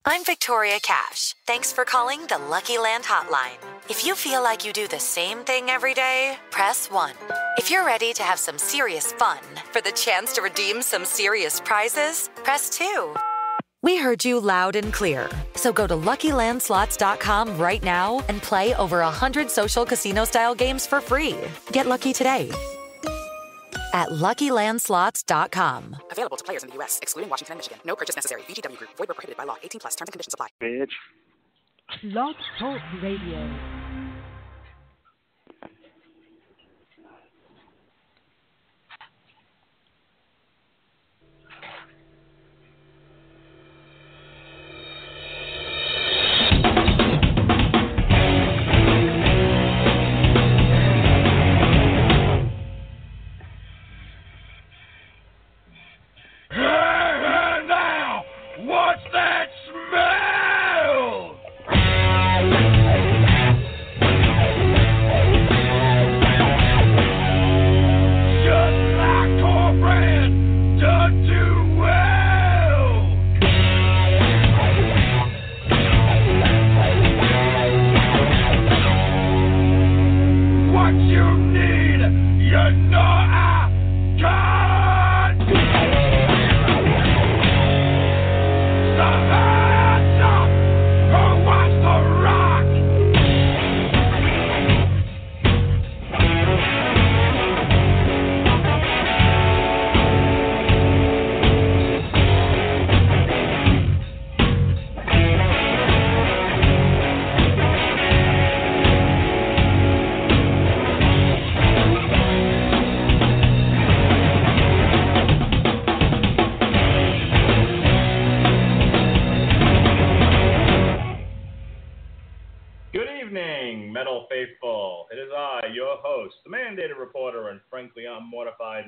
I'm Victoria Cash. Thanks for calling the Lucky Land Hotline. If you feel like you do the same thing every day, press 1. If you're ready to have some serious fun for the chance to redeem some serious prizes, press 2. We heard you loud and clear. So go to LuckyLandSlots.com right now and play over 100 social casino-style games for free. Get lucky today at LuckyLandSlots.com. Available to players in the U.S., excluding Washington and Michigan. No purchase necessary. VGW Group. Void where prohibited by law. 18+. Terms and conditions apply. Bitch. Blog Talk Radio.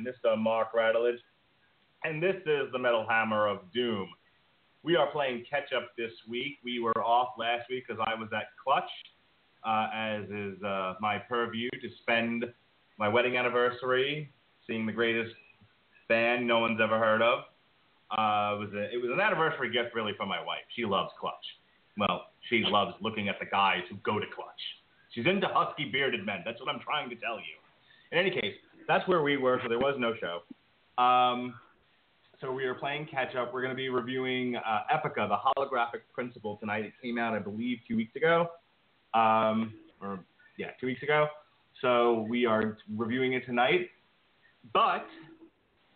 Mr. Mark Rattledge, and this is the Metal Hammer of Doom. We are playing catch-up this week. We were off last week because I was at Clutch, as is my purview, to spend my wedding anniversary seeing the greatest band no one's ever heard of. It was an anniversary gift, really, from my wife. She loves Clutch. Well, she loves looking at the guys who go to Clutch. She's into husky bearded men. That's what I'm trying to tell you. In any case, that's where we were, so there was no show. So we are playing catch-up. We're going to be reviewing Epica, the Holographic Principle tonight. It came out, I believe, 2 weeks ago. 2 weeks ago. So we are reviewing it tonight. But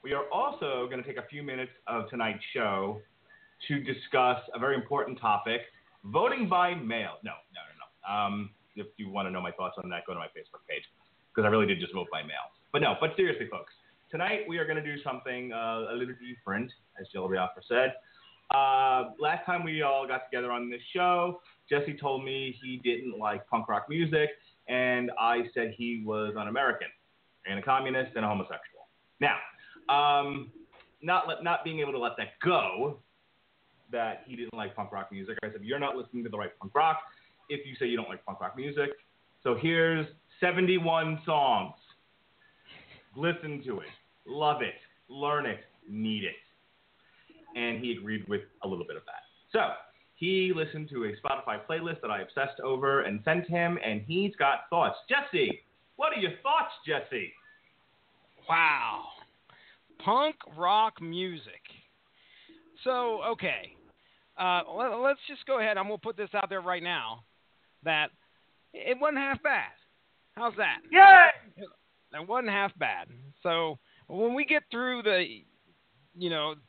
we are also going to take a few minutes of tonight's show to discuss a very important topic, voting by mail. No. If you want to know my thoughts on that, go to my Facebook page, because I really did just vote by mail. But seriously, folks, tonight we are going to do something a little different, as Jill Biafra said. Last time we all got together on this show, Jesse told me he didn't like punk rock music, and I said he was un-American and a communist and a homosexual. Now, not being able to let that go, that he didn't like punk rock music, I said, you're not listening to the right punk rock if you say you don't like punk rock music. So here's 71 songs. Listen to it. Love it. Learn it. Need it. And he agreed with a little bit of that. So he listened to a Spotify playlist that I obsessed over and sent him, and he's got thoughts. Jesse, what are your thoughts, Jesse? Wow. Punk rock music. So, okay. Let's just go ahead. I'm going to put this out there right now that it wasn't half bad. How's that? Yay! It wasn't half bad. So when we get through the,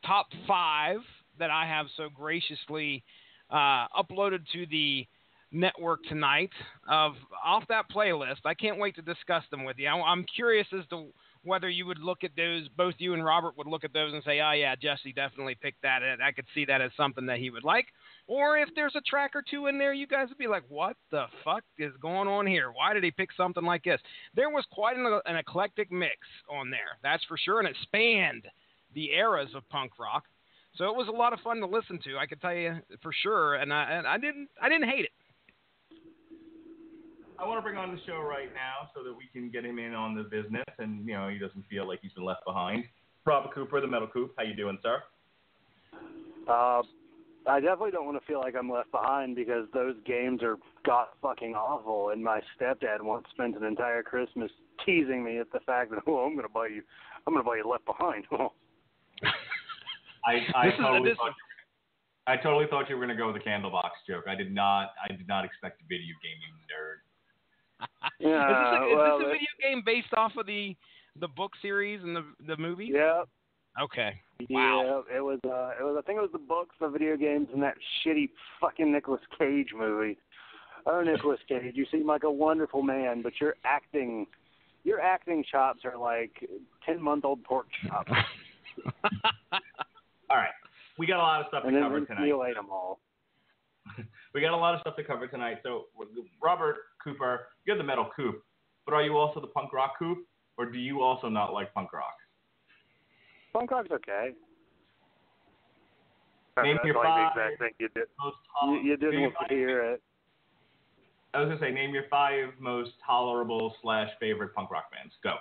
top 5 that I have so graciously uploaded to the network tonight off that playlist, I can't wait to discuss them with you. I'm curious as to whether you would look at those, both you and Robert would look at those and say, oh, yeah, Jesse definitely picked that. I could see that as something that he would like. Or if there's a track or two in there, you guys would be like, what the fuck is going on here? Why did he pick something like this? There was quite an eclectic mix on there, that's for sure, and it spanned the eras of punk rock. So it was a lot of fun to listen to, I could tell you for sure, and I didn't hate it. I want to bring on the show right now so that we can get him in on the business and, he doesn't feel like he's been left behind. Robert Cooper, the Metal Coop. How you doing, sir? I definitely don't want to feel like I'm left behind because those games are god fucking awful, and my stepdad once spent an entire Christmas teasing me at the fact that I'm gonna buy you Left Behind. I totally thought you were gonna go with the Candlebox joke. I did not expect a video game, you nerd. Yeah, is this a video game based off of the book series and the movie? Yeah. Okay. Yeah, Wow. it was. I think it was the books, the video games, and that shitty fucking Nicolas Cage movie. Oh, Nicolas Cage, you seem like a wonderful man, but your acting chops are like 10-month-old pork chops. All right, we got a lot of stuff to cover tonight. And then ate them all. We got a lot of stuff to cover tonight. So, Robert Cooper, you're the metal coop, but are you also the punk rock coop, or do you also not like punk rock? Punk rock's okay. Name your five the exact thing you did. You didn't want to hear it. I was gonna say, name your 5 most tolerable / favorite punk rock bands. Go.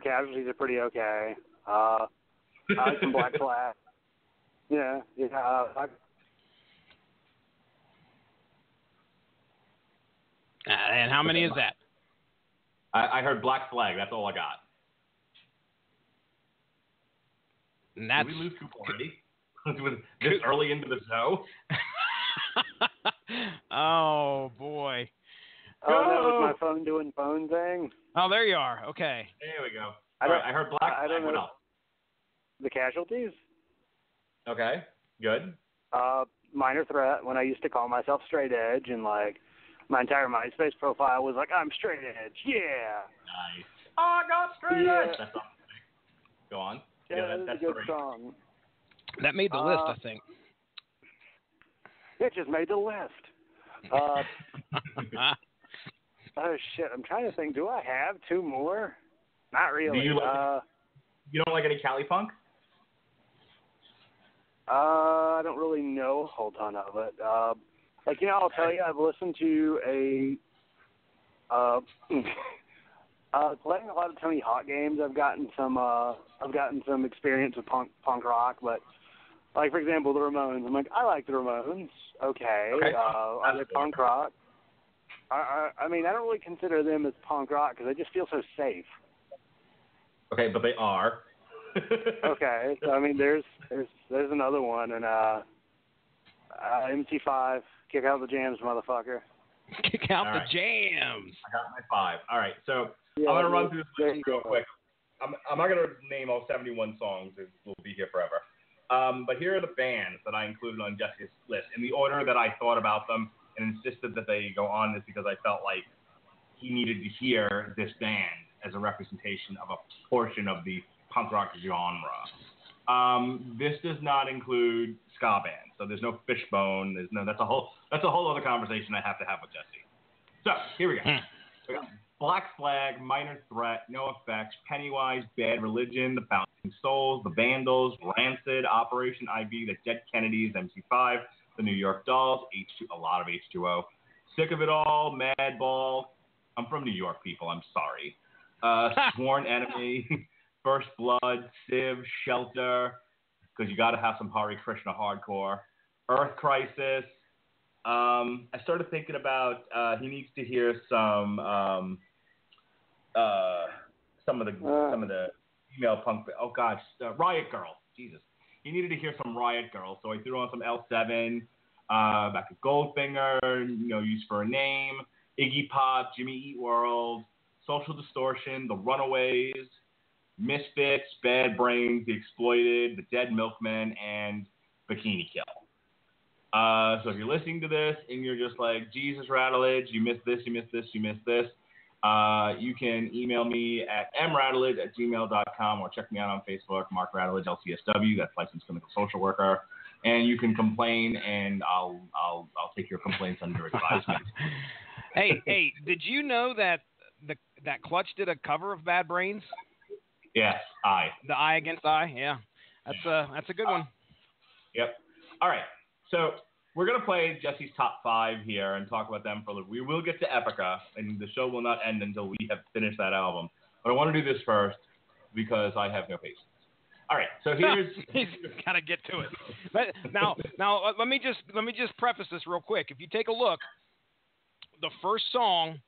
Casualties are pretty okay. I like some Black Flag. Yeah. And how many is that? I heard Black Flag. That's all I got. And that's... Did we lose Coop already? This early into the show? Oh, boy. Oh, that was my phone doing phone thing. Oh, there you are. Okay. There we go. I heard Black Flag. I don't know. What else? The Casualties. Okay. Good. Minor Threat, when I used to call myself straight edge, and like my entire MySpace profile was like, I'm straight edge. Yeah. Nice. Oh, I got straight edge. That's awesome. Go on. Yeah, that's a good great. song. That made the list, I think. It just made the list. Oh, shit. I'm trying to think. Do I have 2 more? Not really. You don't like any Cali punk? I don't really know a whole ton of it. I'll tell you, I've listened to playing a lot of Tony Hawk games. I've gotten some experience with punk rock, but like for example, the Ramones. I'm like, I like the Ramones. Okay. Are they punk rock? I mean, I don't really consider them as punk rock because they just feel so safe. Okay, but they are. Okay, so I mean, there's another one, and MC5, kick out the jams, motherfucker. Kick out the jams. I got my 5. All right, so I'm gonna run through this list real quick. I'm not gonna name all 71 songs; we'll be here forever. But here are the bands that I included on Jesse's list in the order that I thought about them and insisted that they go on this because I felt like he needed to hear this band as a representation of a portion of the punk rock genre. This does not include ska bands, so there's no Fishbone. That's a whole other conversation I have to have with Jesse. So here we go. We got Black Flag, Minor Threat, No Effects, Pennywise, Bad Religion, The Bouncing Souls, The Vandals, Rancid, Operation IB, The Dead Kennedys, MC5, The New York Dolls, a lot of H2O, Sick of It All, Madball. I'm from New York, people. I'm sorry. Sworn Enemy, First Blood, Civ, Shelter, because you got to have some Hare Krishna hardcore. Earth Crisis. I started thinking about he needs to hear some of the female punk. Oh gosh, Riot Girl. Jesus, he needed to hear some Riot Girl, so I threw on some L7, back to Goldfinger, Use for a Name, Iggy Pop, Jimmy Eat World, Social Distortion, The Runaways, Misfits, Bad Brains, The Exploited, The Dead Milkmen, and Bikini Kill. So if you're listening to this and you're just like, Jesus, Rattledge, you missed this, you missed this, you missed this, you can email me at mrattledge@gmail.com or check me out on Facebook, Mark Rattledge, LCSW, that's licensed clinical social worker, and you can complain and I'll take your complaints under advisement. Hey, did you know that that Clutch did a cover of Bad Brains? Yes, I. The Eye Against Eye, yeah. That's a good one. Yep. All right. So we're going to play Jesse's top 5 here and talk about them for a little. We will get to Epica, and the show will not end until we have finished that album. But I want to do this first because I have no patience. All right, so here's He's gotta get to it. But now, let me just preface this real quick. If you take a look, the first song,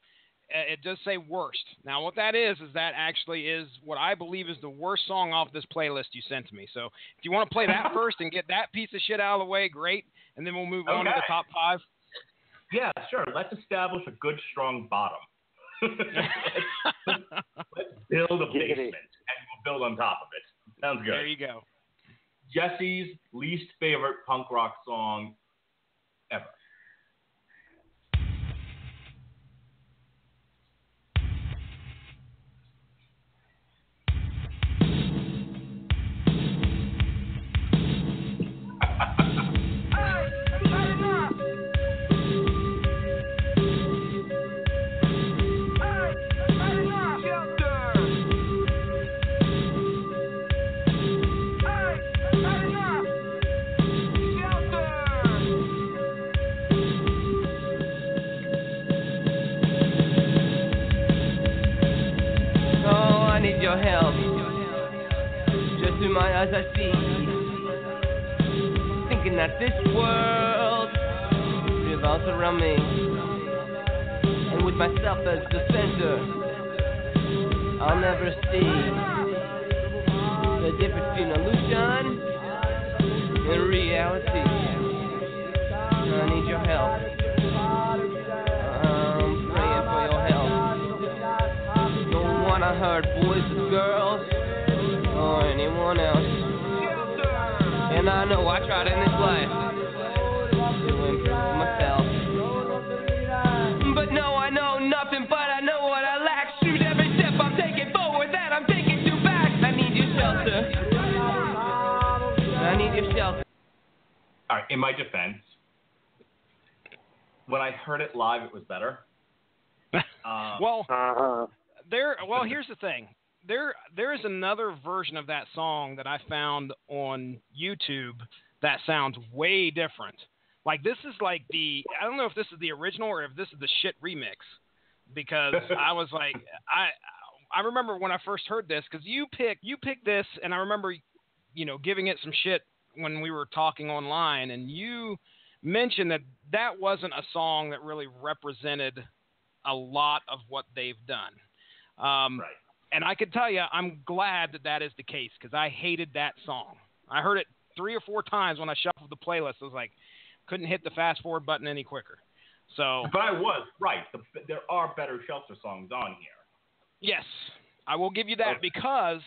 it does say worst. Now, what that is that actually is what I believe is the worst song off this playlist you sent to me. So, if you want to play that first and get that piece of shit out of the way, great, and then we'll move on to the top 5. Yeah, sure. Let's establish a good, strong bottom. let's build a basement, and we'll build on top of it. Sounds good. There you go. Jesse's least favorite punk rock song ever. As I see, thinking that this world revolves around me, and with myself as the center, I'll never see the difference between illusion and reality. I need your help. I'm praying for your help. Don't wanna hurt boys and girls or anyone else. And I know I tried in this life to improve myself. But no, I know nothing, but I know what I lack. Shoot every step I'm taking forward, that I'm taking two back. I need your shelter. I need your shelter. All right, in my defense, when I heard it live, it was better. Well, here's the thing. There is another version of that song that I found on YouTube that sounds way different. Like, this is like I don't know if this is the original or if this is the shit remix, because I was like, I remember when I first heard this, because you picked this, and I remember, giving it some shit when we were talking online, and you mentioned that wasn't a song that really represented a lot of what they've done. Right. And I can tell you, I'm glad that is the case, because I hated that song. I heard it 3 or 4 times when I shuffled the playlist. I was like, couldn't hit the fast forward button any quicker. So, but I was right. There are better Shelter songs on here. Yes, I will give you that, because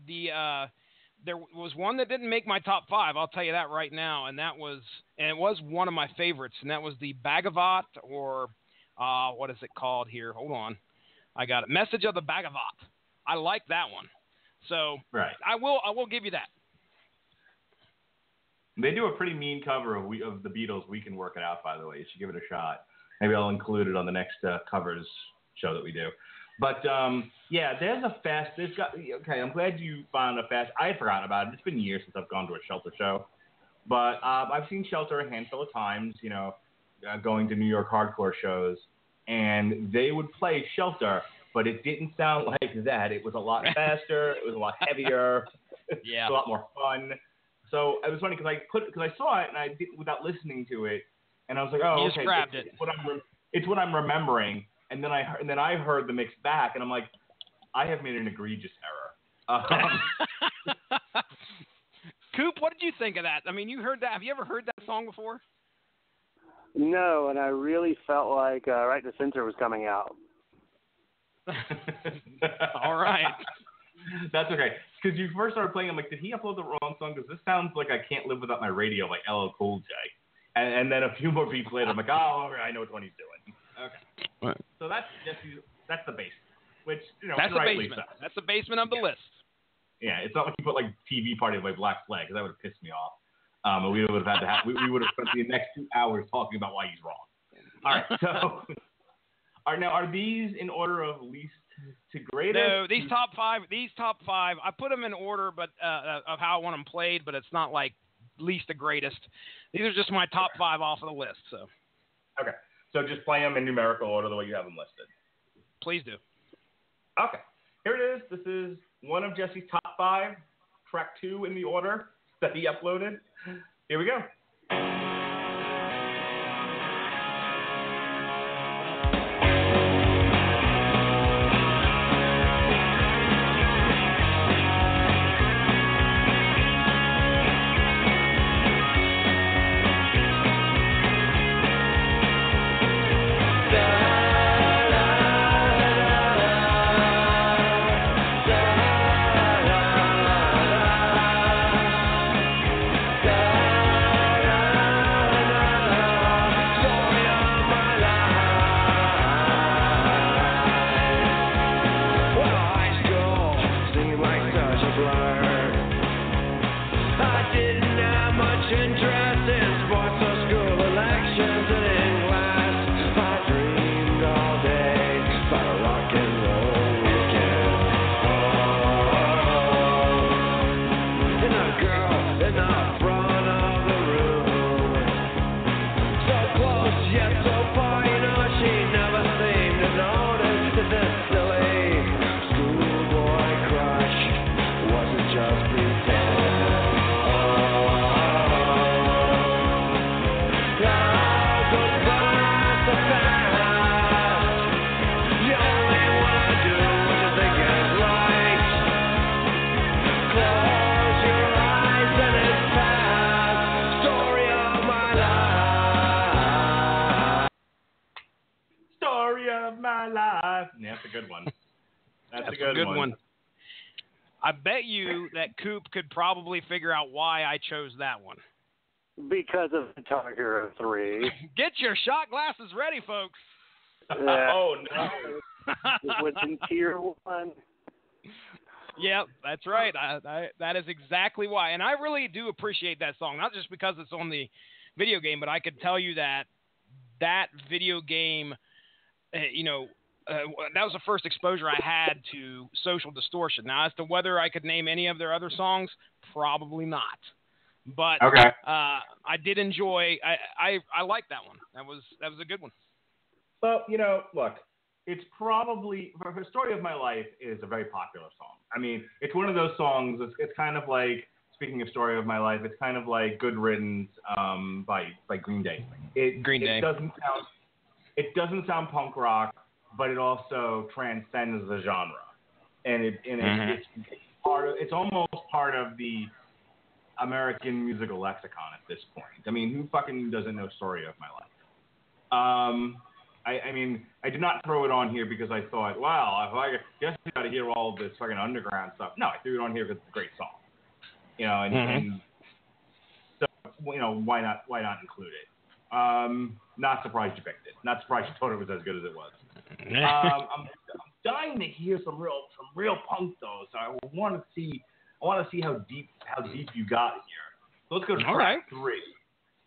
there was one that didn't make my top 5. I'll tell you that right now, and it was one of my favorites, and that was the Bhagavat, or what is it called here? Hold on. I got it. Message of the Bhagavat. I like that one. So right. I will give you that. They do a pretty mean cover of the Beatles. We Can Work It Out, by the way. You should give it a shot. Maybe I'll include it on the next covers show that we do. But there's a fast. I'm glad you found a fast. I had forgotten about it. It's been years since I've gone to a Shelter show, but I've seen Shelter a handful of times. Going to New York hardcore shows. And they would play Shelter, but it didn't sound like that. It was a lot faster. It was a lot heavier. Yeah. It was a lot more fun. So it was funny because I saw it and I did without listening to it, and I was like, oh, you okay, just grabbed it. It's what I'm remembering. And then I heard the mix back, and I'm like, I have made an egregious error. Coop, what did you think of that? I mean, you heard that. Have you ever heard that song before? No, and I really felt like Right to Censor was coming out. All right. That's okay. Because you first started playing, I'm like, did he upload the wrong song? Because this sounds like I Can't Live Without My Radio by LL Cool J. And then a few more beats later, I'm like, oh, I know which one he's doing. Okay. Right. So that's the basement, which, that's the rightly basement. so. That's the basement of the list. Yeah, it's not like you put like TV Party by Black Flag, because that would have pissed me off. We would have had to we would have spent the next 2 hours talking about why he's wrong. All right, so now are these in order of least to greatest? No, these top five. I put them in order, but of how I want them played, but it's not like least to greatest. These are just my top 5 off of the list. So. Okay, so just play them in numerical order the way you have them listed. Please do. Okay, here it is. This is one of Jesse's top 5. track 2 in the order that he uploaded. Here we go. That's a good one. That's a good one. I bet you that Coop could probably figure out why I chose that one. Because of Guitar Hero 3. Get your shot glasses ready, folks. Oh, no. It was in Tier 1. Yep, that's right. That is exactly why. And I really do appreciate that song, not just because it's on the video game, but I could tell you that video game, that was the first exposure I had to Social Distortion. Now, as to whether I could name any of their other songs, probably not. But okay. I did enjoy. I liked that one. That was a good one. Well, look, it's probably "For Story of My Life" is a very popular song. I mean, it's one of those songs. It's kind of like, speaking of "Story of My Life," it's kind of like "Good Riddance" by Green Day. It doesn't sound punk rock, but it also transcends the genre, and it's almost part of the American musical lexicon at this point. I mean, who fucking doesn't know "Story of My Life"? I mean, I did not throw it on here because I thought, wow, if I guess you got to hear all of this fucking underground stuff. No, I threw it on here because it's a great song. And so why not include it? Not surprised you picked it. Not surprised you thought it was as good as it was. I'm dying to hear some real punk though. So I want to see how deep you got here. So let's go to track 3.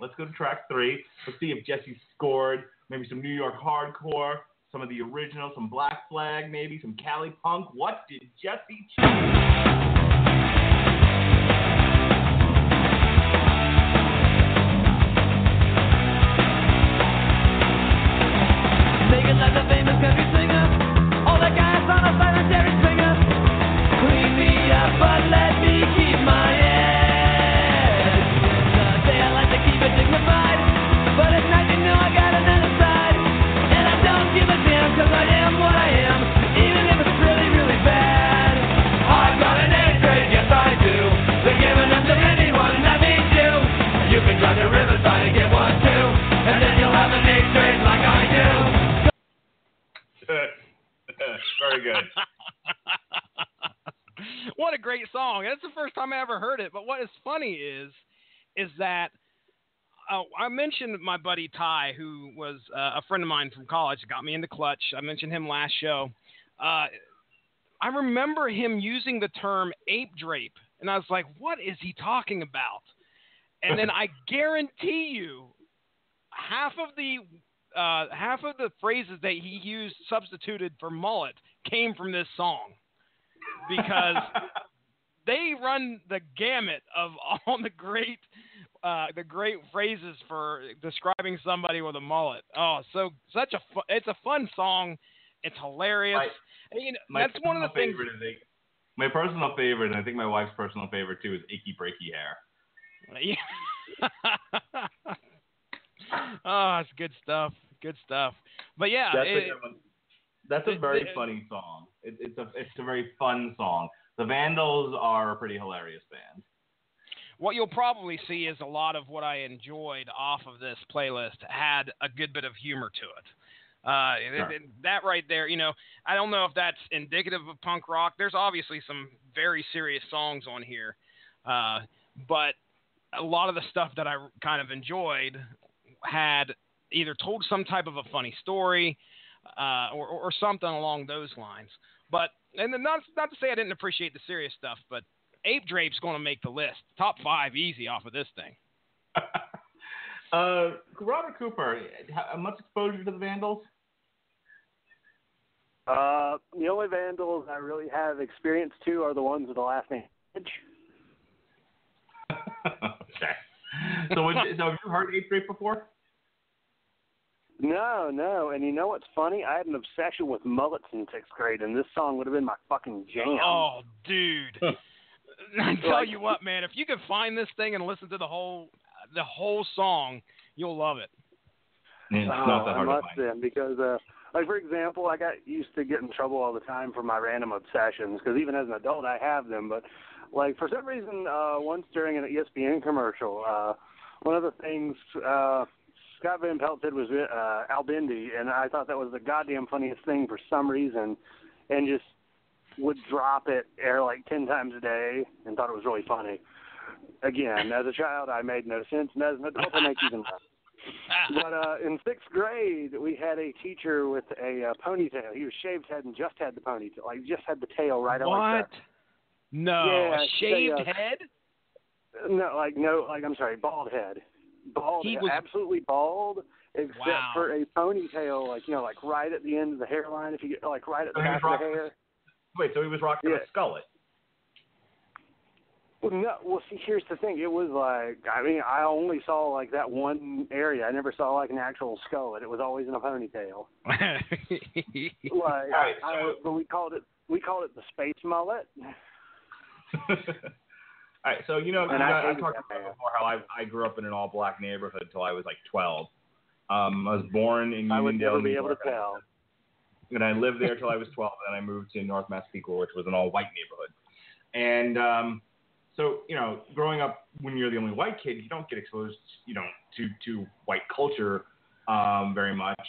Let's go to track 3. Let's see if Jesse scored maybe some New York hardcore, some of the original, some Black Flag, maybe some Cali punk. What did Jesse choose? Make it like a famous country singer. All the guys on a solitary singer. Clean me up, but let me keep my head. Say I like to keep it dignified, but at night I got another side. And I don't give a damn, cause I am what I am, even if it's really, really bad. I've got an A-grade, yes I do. They're giving them to anyone, and that means you. You can drive to Riverside and get one too, and then you'll have an A-grade like I do. Very good. What a great song. That's the first time I ever heard it. But what is funny is that I mentioned my buddy Ty, who was a friend of mine from college, got me into Clutch. I mentioned him last show. I remember him using the term ape drape, and I was like, what is he talking about? And then I guarantee you half of the phrases that he used substituted for mullet came from this song, because they run the gamut of all the great phrases for describing somebody with a mullet. Oh, it's a fun song. It's hilarious. That's one of the things. My personal favorite, and I think my wife's personal favorite too, is Achy Breaky Hair. Yeah. Oh, it's good stuff. Good stuff. But yeah, that's a very funny song. It's a very fun song. The Vandals are a pretty hilarious band. What you'll probably see is a lot of what I enjoyed off of this playlist had a good bit of humor to it. Sure. That right there, I don't know if that's indicative of punk rock. There's obviously some very serious songs on here, but a lot of the stuff that I kind of enjoyed had either told some type of a funny story or something along those lines. But and then not to say I didn't appreciate the serious stuff, but Ape Drape's going to make the list. Top 5 easy off of this thing. Robert Cooper, much exposure to the Vandals? The only Vandals I really have experience to are the ones with the last name Edge. Okay. So have you heard Ape Drape before? No. And you know what's funny? I had an obsession with mullets in 6th grade, and this song would have been my fucking jam. Oh, dude. I tell you what, man, if you could find this thing and listen to the whole song, you'll love it. It's not that hard to find. Then, because, for example, I got used to getting in trouble all the time for my random obsessions, because even as an adult I have them. But, for some reason, once during an ESPN commercial, one of the things Scott Van Pelt did was Al Bundy, and I thought that was the goddamn funniest thing for some reason, and just would drop it 10 times a day and thought it was really funny. Again, as a child, I made no sense, and as an adult, I make even less. But in 6th grade, we had a teacher with a ponytail. He was shaved head and just had the ponytail. Just had the tail right out like that. No, yeah, a shaved head? No, I'm sorry, bald head. Bald, he was absolutely bald, except for a ponytail, right at the end of the hairline, if you get, right at the back of the hair. Wait, so he was rocking a skullet? Well, no. Well, see, here's the thing. It was I only saw that one area. I never saw an actual skullet. It was always in a ponytail. But we called it the space mullet. All right, so I talked about before how I grew up in an all-black neighborhood until I was 12. I was born in Uniondale. I would never be able to tell. And I lived there till I was 12, and then I moved to North Massapequa, which was an all-white neighborhood. And so, growing up when you're the only white kid, you don't get exposed, to white culture very much,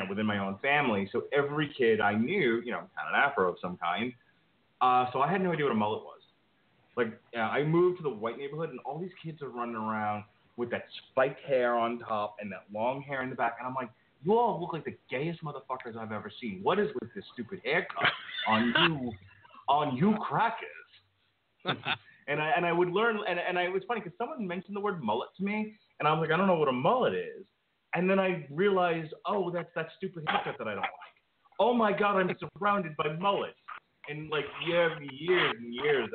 within my own family. So every kid I knew, had an afro of some kind. So I had no idea what a mullet was. I moved to the white neighborhood, and all these kids are running around with that spiked hair on top and that long hair in the back. And I'm like, you all look like the gayest motherfuckers I've ever seen. What is with this stupid haircut on you crackers? And I would learn, and it was funny because someone mentioned the word mullet to me, and I was like, I don't know what a mullet is. And then I realized, oh, that's that stupid haircut that I don't like. Oh my God, I'm surrounded by mullets. And years and years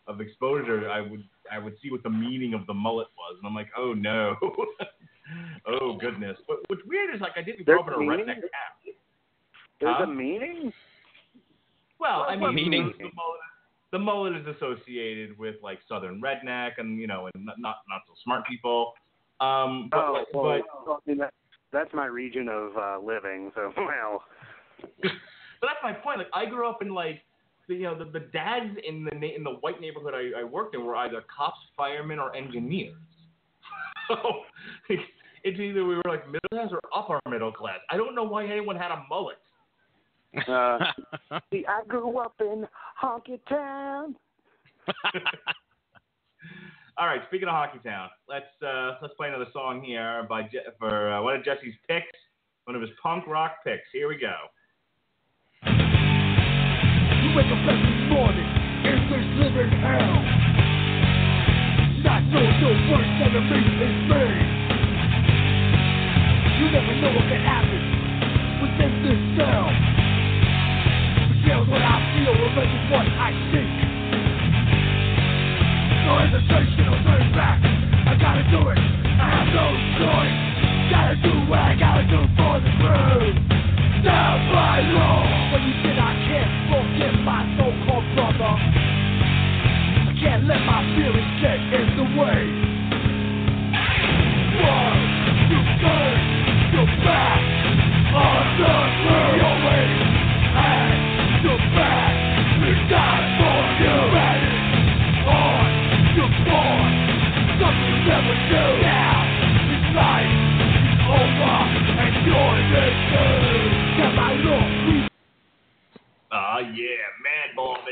of exposure, I would see what the meaning of the mullet was, and I'm like, oh no, oh goodness. But what's weird is I didn't grow up in a redneck town. There's a meaning? Well, I mean, the mullet is associated with southern redneck and and not so smart people. That's my region of living. So well. But that's my point. I grew up in the dads in the white neighborhood I worked in were either cops, firemen, or engineers. So it's either we were middle class or upper middle class. I don't know why anyone had a mullet. See, I grew up in Honky Town. All right, speaking of Honky Town, let's play another song here for one of Jesse's picks, one of his punk rock picks. Here we go. You wake up every morning in this living hell. Not know your worst enemy is me. You never know what can happen within this cell. Feels what I feel, revenge is what I seek. No hesitation or turning back. I gotta do it, I have no choice. Gotta do what I gotta do for the crew. Down by law. When you said I can't forget my so-called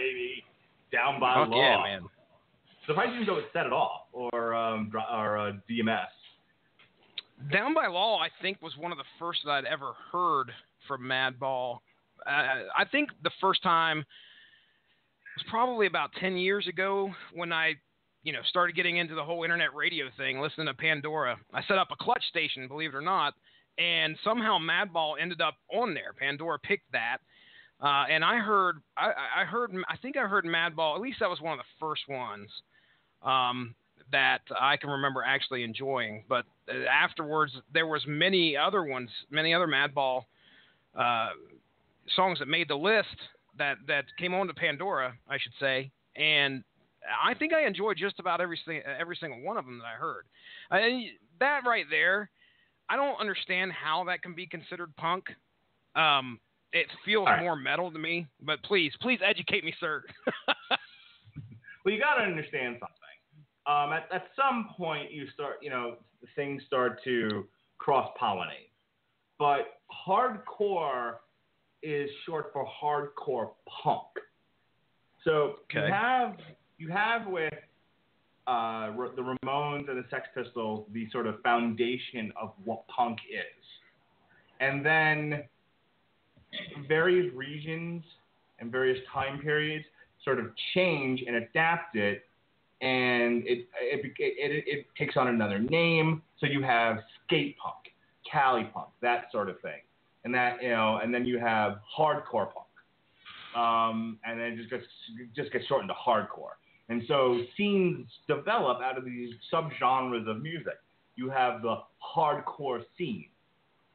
baby. Down by Fuck Law. Yeah, man. Surprised you didn't go with Set It Off or DMS. Down by Law, I think, was one of the first that I'd ever heard from Madball. I think the first time was probably about 10 years ago when I, started getting into the whole internet radio thing, listening to Pandora. I set up a clutch station, believe it or not, and somehow Madball ended up on there. Pandora picked that, and I think I heard Madball. At least that was one of the first ones that I can remember actually enjoying. But afterwards, there was many other Madball songs that made the list that came on to Pandora, I should say, and I think I enjoyed just about every single one of them that I heard. That right there, I don't understand how that can be considered punk. It feels more metal to me, but please educate me, sir. Well, you got to understand something. At some point, you start, things start to cross-pollinate. But hardcore is short for hardcore punk. So you have with the Ramones and the Sex Pistols the sort of foundation of what punk is. And then various regions and various time periods sort of change and adapt it, and it takes on another name. So you have skate punk, Cali punk, that sort of thing. And that, and then you have hardcore punk. And then it just gets shortened to hardcore. And so scenes develop out of these subgenres of music. You have the hardcore scene.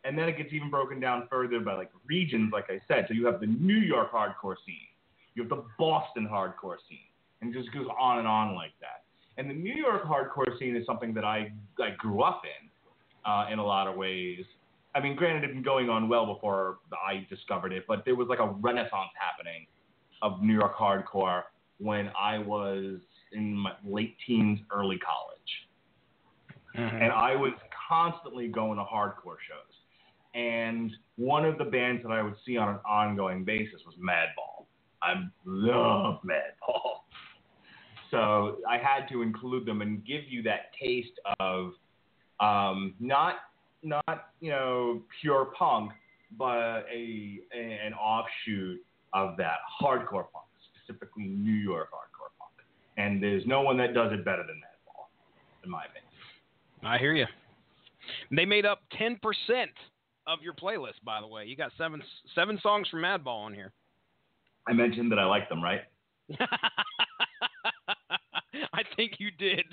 And then it gets even broken down further by regions, like I said. So you have the New York hardcore scene. You have the Boston hardcore scene. And it just goes on and on like that. And the New York hardcore scene is something that I grew up in a lot of ways. I mean, granted, it's been going on well before I discovered it, but there was a renaissance happening of New York hardcore when I was in my late teens, early college. Mm-hmm. And I was constantly going to hardcore shows. And one of the bands that I would see on an ongoing basis was Madball. I love Madball. So I had to include them and give you that taste of not pure punk, but an offshoot of that hardcore punk, specifically New York hardcore punk. And there's no one that does it better than Madball, in my opinion. I hear you. They made up 10% of your playlist, by the way. You got seven songs from Madball on here. I mentioned that I like them, right? I think you did.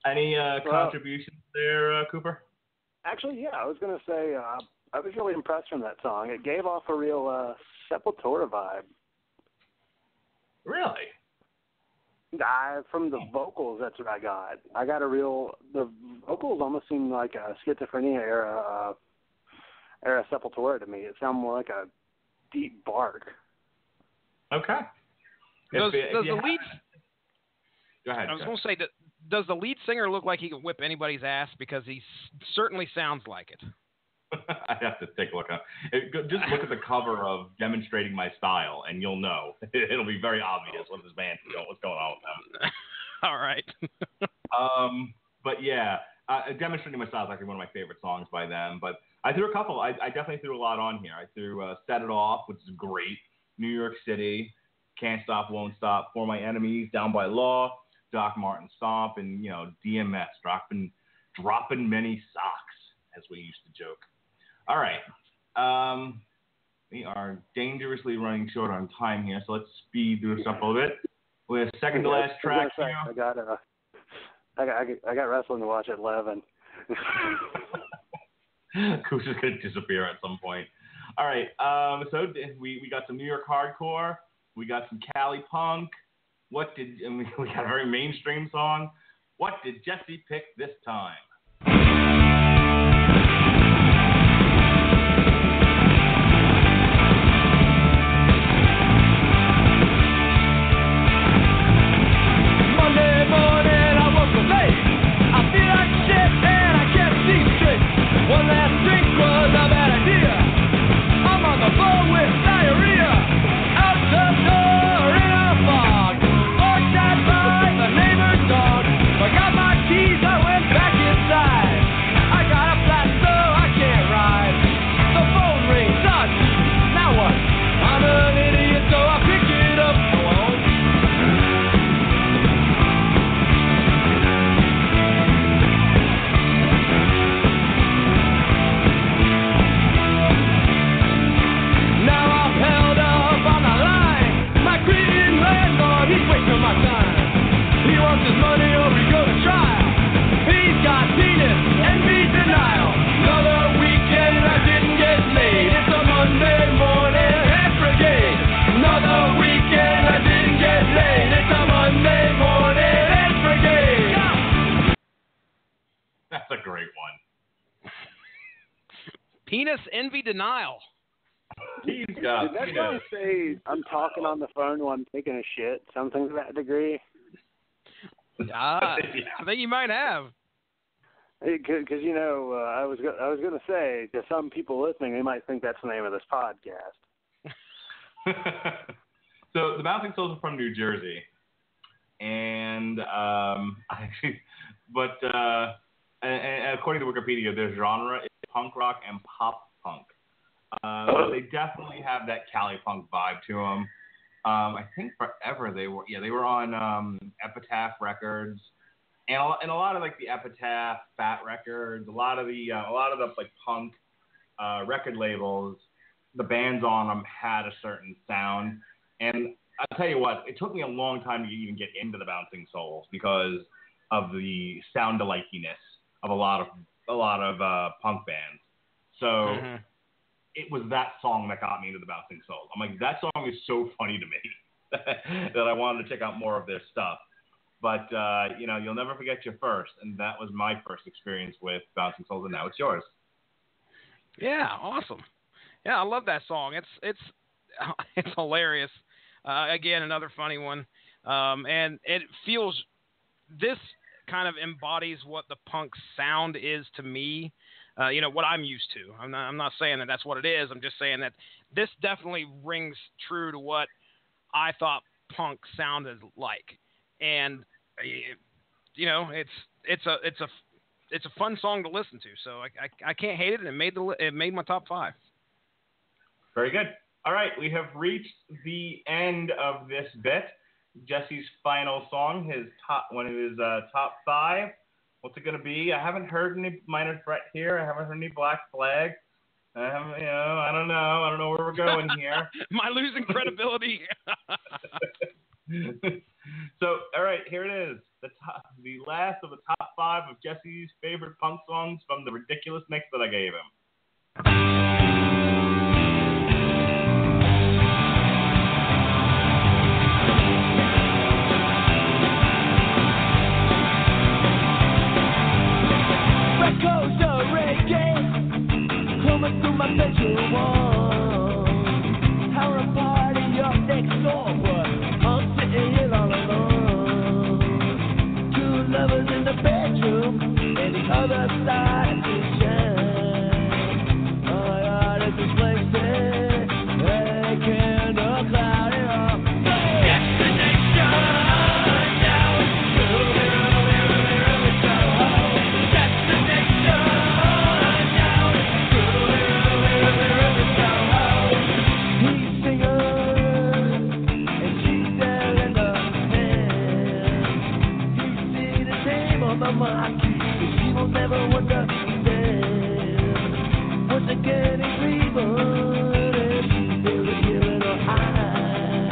Any contributions there, Cooper? Actually, yeah. I was going to say I was really impressed from that song. It gave off a real Sepultura vibe. Really? From the vocals, that's what I got. I got the vocals almost seemed like a Schizophrenia era Sepultura to me. It sounded more like a deep bark. Okay. Does the lead... Go ahead. I was going to say, does the lead singer look like he can whip anybody's ass? Because he certainly sounds like it. I have to take a look at it. Just look at the cover of Demonstrating My Style, and you'll know. It'll be very obvious what this band what's going on with them. All right. But yeah, Demonstrating My Style is actually one of my favorite songs by them. But I threw a couple. I definitely threw a lot on here. I threw Set It Off, which is great. New York City, Can't Stop, Won't Stop, For My Enemies, Down by Law, Doc Martin Stomp, and DMS, dropping many socks, as we used to joke. All right, we are dangerously running short on time here, so let's speed this up a little bit. With second to last track here. I got wrestling to watch at 11. Who's just gonna disappear at some point? All right, so we got some New York hardcore, we got some Cali punk. And we got a very mainstream song. What did Jesse pick this time? Monday morning, I woke up late. I feel like shit and I can't see straight. One last drink was a bad idea. I'm on the floor with diarrhea. Out the door. That's a great one. Penis envy denial. He's got Did that song say I'm talking on the phone while I'm taking a shit? Something to that degree? I think you might have. Because I was gonna say to some people listening, they might think that's the name of this podcast. So the Bouncing Souls are from New Jersey, and and according to Wikipedia, their genre is punk rock and pop punk. They definitely have that Cali punk vibe to them. I think forever they were on Epitaph Records, and a lot of like the Epitaph, Fat Records, a lot of the like punk record labels. The bands on them had a certain sound, and I'll tell you what, it took me a long time to even get into the Bouncing Souls because of the sound alikeness of a lot of punk bands. So it was that song that got me into the Bouncing Souls. I'm like, that song is so funny to me that I wanted to check out more of their stuff. But you'll never forget your first, and that was my first experience with Bouncing Souls, and now it's yours. Yeah, awesome. Yeah, I love that song. It's hilarious. Again, another funny one. And it feels, this kind of embodies what the punk sound is to me. What I'm used to. I'm not saying that that's what it is. I'm just saying that this definitely rings true to what I thought punk sounded like. And it's a fun song to listen to. So I can't hate it. And it made my top 5. Very good. All right, we have reached the end of this bit. Jesse's final song, one of his top 5. What's it going to be? I haven't heard any Minor Threat here. I haven't heard any Black Flag. I don't know. I don't know where we're going here. Am I losing credibility? So, all right, here it is. The last of the top 5 of Jesse's favorite punk songs from the ridiculous mix that I gave him. Echoes of reggae coming through my bedroom wall. How a party up next door, but I'm sitting here all alone. 2 lovers in the bedroom, and the other side is shine. Oh yeah, this is wasted. Hey, candle cloud it up. Destination. She will never understand. Once again, it's rebirth. Feel the chill in her eye.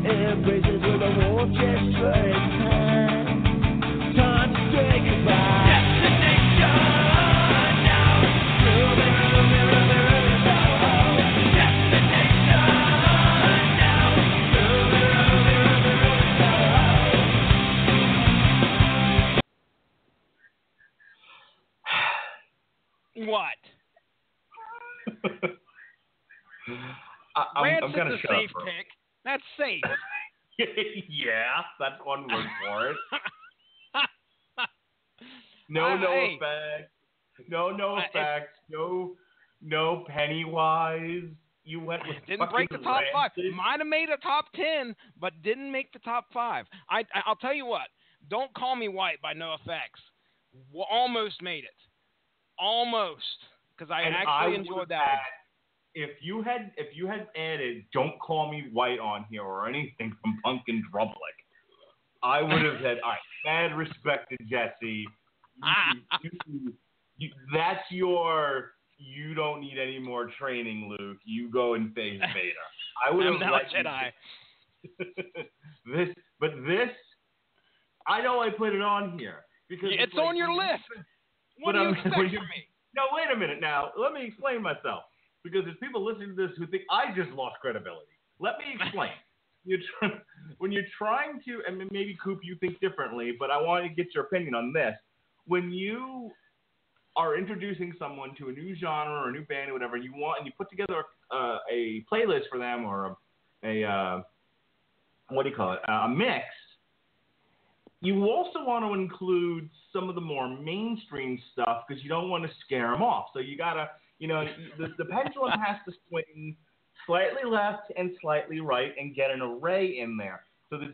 Embraces with a warm gesture. It's time to say goodbye. Destination. What? I'm going to a shut safe up. pick. That's safe. Yeah, that's one word for it. No effects. No effects. No Pennywise. You went with didn't break the top Rancid. 5. Might have made a top 10, but didn't make the top 5. I'll tell you what. Don't Call Me White by NoFX almost made it. Almost, because I actually enjoyed that. If you had added "Don't Call Me White" on here or anything from Punk and Drublic, I would have said, all right, mad respect to Jesse. That's your. You don't need any more training, Luke. You go and phase Vader. I would have let Jedi. This, I know I put it on here because it's on your list. What do you expect from me? No, wait a minute now. Let me explain myself. Because there's people listening to this who think I just lost credibility. Let me explain. When you're trying to, and maybe Coop, you think differently, but I want to get your opinion on this. when you are introducing someone to a new genre or a new band or whatever you want, and you put together a playlist for them or a mix, you also want to include some of the more mainstream stuff because you don't want to scare them off. So you gotta, the pendulum has to swing slightly left and slightly right and get an array in there. So that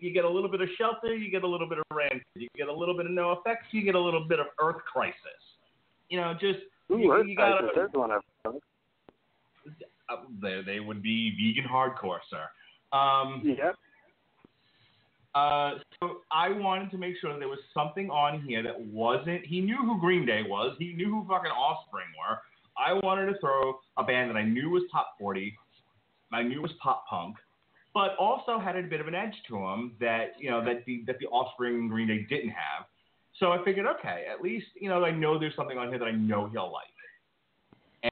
you get a little bit of Shelter, you get a little bit of Rancid, you get a little bit of No Effects, you get a little bit of Earth Crisis. Earth you gotta. Crisis, there's one I've heard. They would be vegan hardcore, sir. Yep. So I wanted to make sure that there was something on here that wasn't. He knew who Green Day was. He knew who fucking Offspring were. I wanted to throw a band that I knew was top 40. I knew was pop punk, but also had a bit of an edge to them that the Offspring and Green Day didn't have. So I figured, okay, at least I know there's something on here that I know he'll like.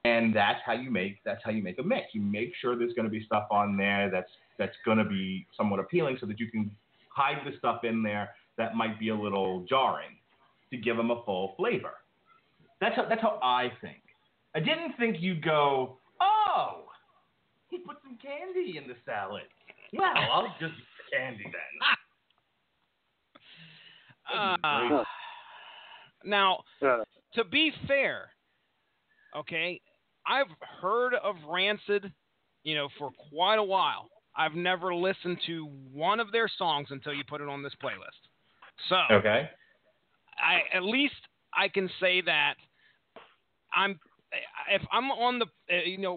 And that's how you make a mix. You make sure there's going to be stuff on there that's going to be somewhat appealing, so that you can hide the stuff in there that might be a little jarring to give them a full flavor. That's how I think. I didn't think you'd go, oh, he put some candy in the salad. Well, I'll just eat candy then. Now, to be fair, okay, I've heard of Rancid, for quite a while. I've never listened to one of their songs until you put it on this playlist. So, okay, at least I can say that if I'm on the,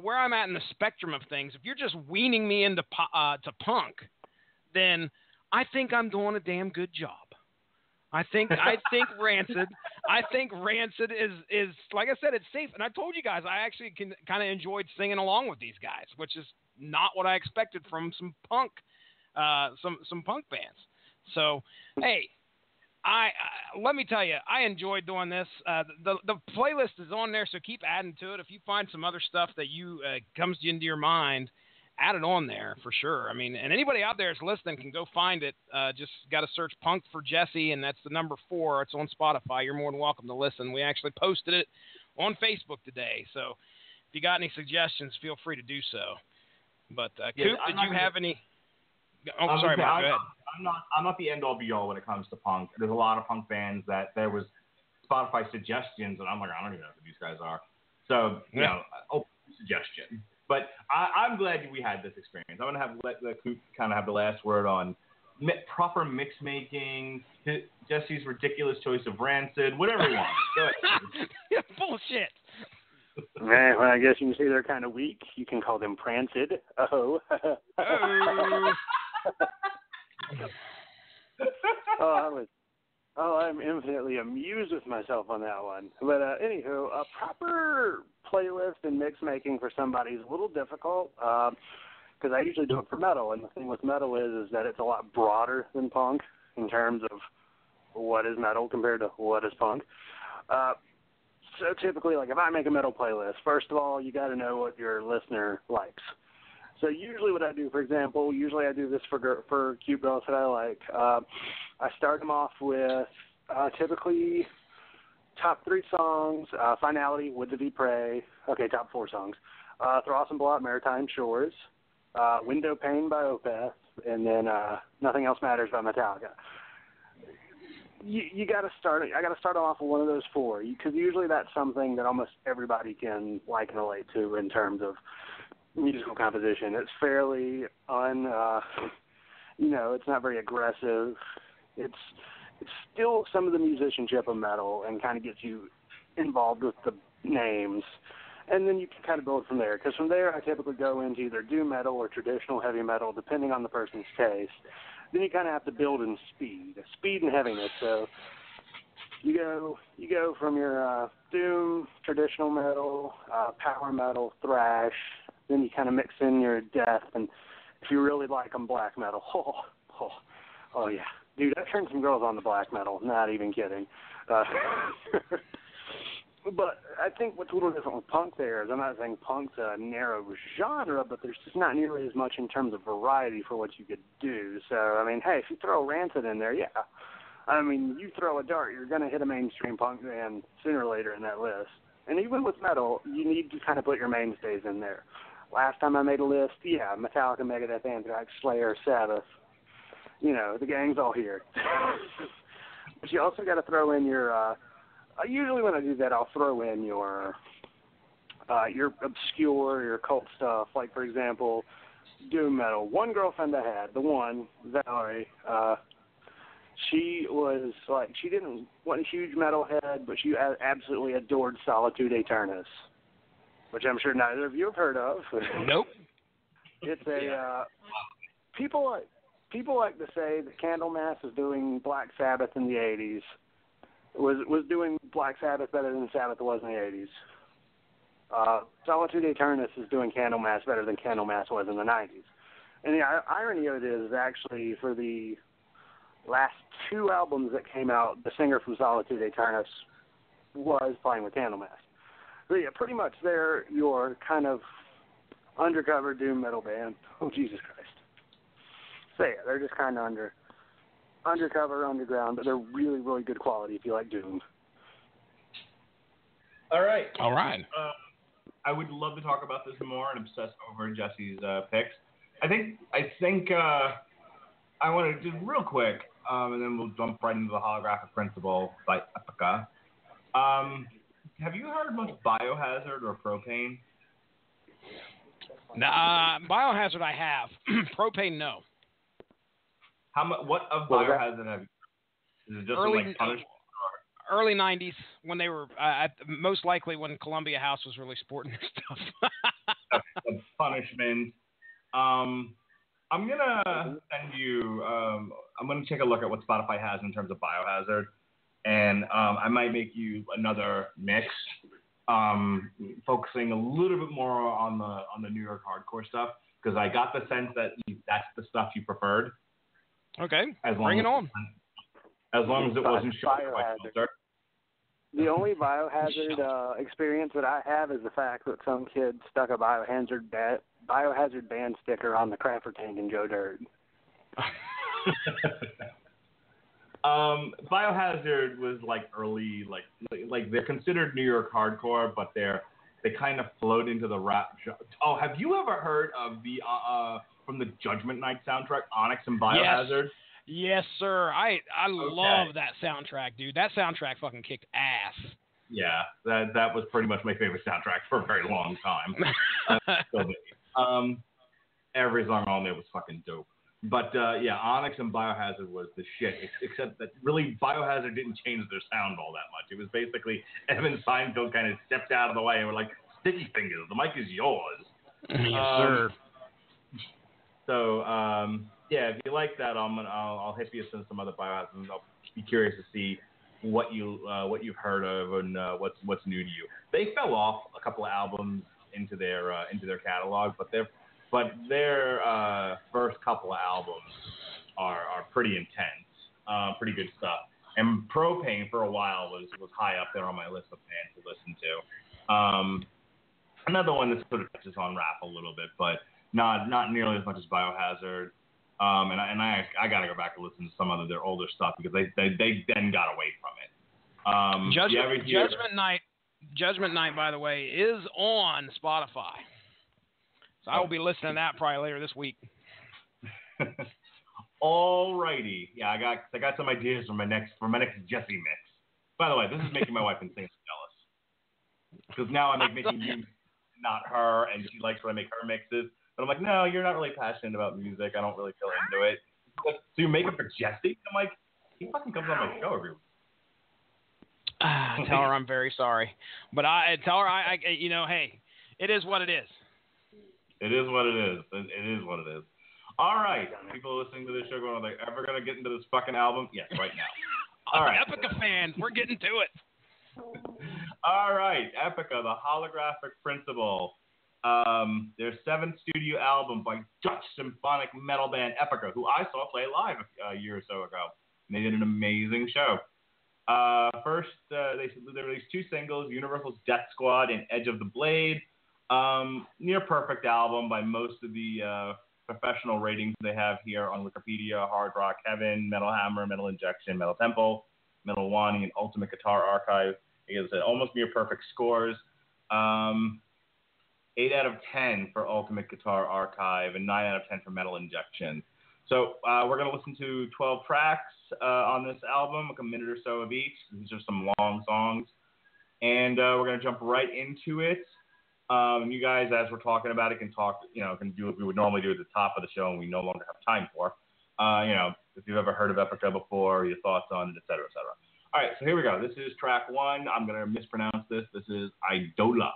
where I'm at in the spectrum of things, if you're just weaning me into to punk, then I think I'm doing a damn good job. I think Rancid is like I said, it's safe. And I told you guys, I actually kind of enjoyed singing along with these guys, which is not what I expected from some punk bands. So, hey, let me tell you, I enjoyed doing this. The playlist is on there, so keep adding to it. If you find some other stuff that comes into your mind, add it on there for sure. I mean, and anybody out there that's listening can go find it. Just got to search Punk for Jesse, and that's the number 4. It's on Spotify. You're more than welcome to listen. We actually posted it on Facebook today, so if you got any suggestions, feel free to do so. But Coop, did you have any? Oh, sorry, Mark. Go ahead. I'm not the end all be all when it comes to punk. There's a lot of punk bands that there was Spotify suggestions, and I'm like, I don't even know who these guys are. So open suggestion. But I'm glad we had this experience. I'm gonna let the Coop kind of have the last word on proper mix making, Jesse's ridiculous choice of Rancid, whatever you want. Go ahead. Bullshit. Man, well, I guess you can say they're kind of weak. You can call them prancid. Oh. I'm infinitely amused with myself on that one. But anywho, a proper playlist and mix making for somebody is a little difficult because I usually do it for metal. And the thing with metal is that it's a lot broader than punk in terms of what is metal compared to what is punk. So typically, like if I make a metal playlist, first of all, you got to know what your listener likes. So usually what I do, for example, I do this for cute girls that I like. I start them off with typically top 3 songs, Finality, Would the Be Pray. Okay, top 4 songs. Thross and Blot, Maritime Shores, Window Pane by Opeth, and then Nothing Else Matters by Metallica. You got to start. I got to start off with one of those 4 because usually that's something that almost everybody can like and relate to in terms of musical composition. It's fairly it's not very aggressive. It's still some of the musicianship of metal and kind of gets you involved with the names. And then you can kind of build from there. Because from there, I typically go into either doom metal or traditional heavy metal, depending on the person's taste. Then you kind of have to build in speed and heaviness. So you go from your doom, traditional metal, power metal, thrash. Then you kind of mix in your death, and if you really like them, black metal. Oh yeah, dude, I turned some girls on to black metal. Not even kidding. But I think what's a little different with punk there is I'm not saying punk's a narrow genre, but there's just not nearly as much in terms of variety for what you could do. So, I mean, hey, if you throw Rancid in there, yeah, I mean, you throw a dart, you're going to hit a mainstream punk band sooner or later in that list. And even with metal, you need to kind of put your mainstays in there. Last time I made a list, Metallica, Megadeth, Anthrax, Slayer, Sabbath. You know, the gang's all here. But you also got to throw in your, usually when I do that, I'll throw in your obscure, your cult stuff. Like, for example, doom metal. One girlfriend I had, the one, Valerie, she wasn't a huge metalhead, but she absolutely adored Solitude Aeternus, which I'm sure neither of you have heard of. Nope. It's people like to say that Candlemass was doing Black Sabbath in the 80s, was doing Black Sabbath better than Sabbath was in the 80s. Solitude Aeternus is doing Candlemass better than Candlemass was in the 90s. And the irony of it is actually for the last 2 albums that came out, the singer from Solitude Aeternus was playing with Candlemass. But yeah, pretty much they're your kind of undercover doom metal band. Oh, Jesus Christ. So yeah, they're just kind of undercover, underground, but they're really, really good quality if you like doom. All right. I would love to talk about this more and obsess over Jesse's picks. I think I want to do real quick, and then we'll jump right into the Holographic Principle by Epica. Have you heard much Biohazard or Propane? Nah, Biohazard I have. Propane, no. What of Biohazard have you? Is it just like Punishment? Early 90s, when they were, most likely when Columbia House was really sporting their stuff. Punishment. I'm going to send you, I'm going to take a look at what Spotify has in terms of Biohazard, and I might make you another mix, focusing a little bit more on the New York hardcore stuff, because I got the sense that that's the stuff you preferred. Okay, bring it on. As long as it wasn't shot by filter. The only Biohazard experience that I have is the fact that some kid stuck a Biohazard band sticker on the Crapper tank in Joe Dirt. Biohazard was like early, like they're considered New York hardcore, but they kind of float into the rap. Oh, have you ever heard of the from the Judgment Night soundtrack, Onyx and Biohazard? Yes, sir. I love that soundtrack, dude. That soundtrack fucking kicked ass. Yeah, that was pretty much my favorite soundtrack for a very long time. Every song on there was fucking dope. But yeah, Onyx and Biohazard was the shit, except that really Biohazard didn't change their sound all that much. It was basically Evan Seinfeld kind of stepped out of the way and were like, "Sticky fingers, the mic is yours." Yes, sir. So yeah, if you like that, I'll hit you with some other Biohazard, and I'll be curious to see what you've heard of and what's new to you. They fell off a couple of albums into their catalog, but their first couple of albums are pretty intense, pretty good stuff. And Propane for a while was high up there on my list of bands to listen to. Another one that sort of touches on rap a little bit, but not nearly as much as Biohazard. And I got to go back and listen to some of their older stuff because they then got away from it. Judgment Night, by the way, is on Spotify. So I will be listening to that probably later this week. Alrighty. Yeah, I got some ideas for my next Jesse mix. By the way, this is making my wife insanely jealous. Because now I'm making you, not her, and she likes when I make her mixes. But I'm like, no, you're not really passionate about music. I don't really feel into it. Like, so you make it for Jesse? I'm like, he fucking comes on my show every week. Tell her I'm very sorry. But I tell her, hey, it is what it is. It is what it is. It is what it is. All right. People listening to this show going, are they ever going to get into this fucking album? Yes, right now. All right. Epica fans, we're getting to it. All right. Epica, the Holographic Principle. Their 7th studio album by Dutch symphonic metal band Epica, who I saw play live a year or so ago. And they did an amazing show. First, they released 2 singles, Universal's Death Squad and Edge of the Blade. Near perfect album by most of the professional ratings they have here on Wikipedia: Hard Rock Heaven, Metal Hammer, Metal Injection, Metal Temple, Metal Wani, and Ultimate Guitar Archive. It gives it almost near perfect scores. 8 out of 10 for Ultimate Guitar Archive and 9 out of 10 for Metal Injection. So we're going to listen to 12 tracks on this album, like a minute or so of each. These are some long songs. And we're going to jump right into it. You guys, as we're talking about it, can talk, can do what we would normally do at the top of the show and we no longer have time for. If you've ever heard of Epica before, your thoughts on it, et cetera, et cetera. All right, so here we go. This is track 1. I'm going to mispronounce this. This is Idola.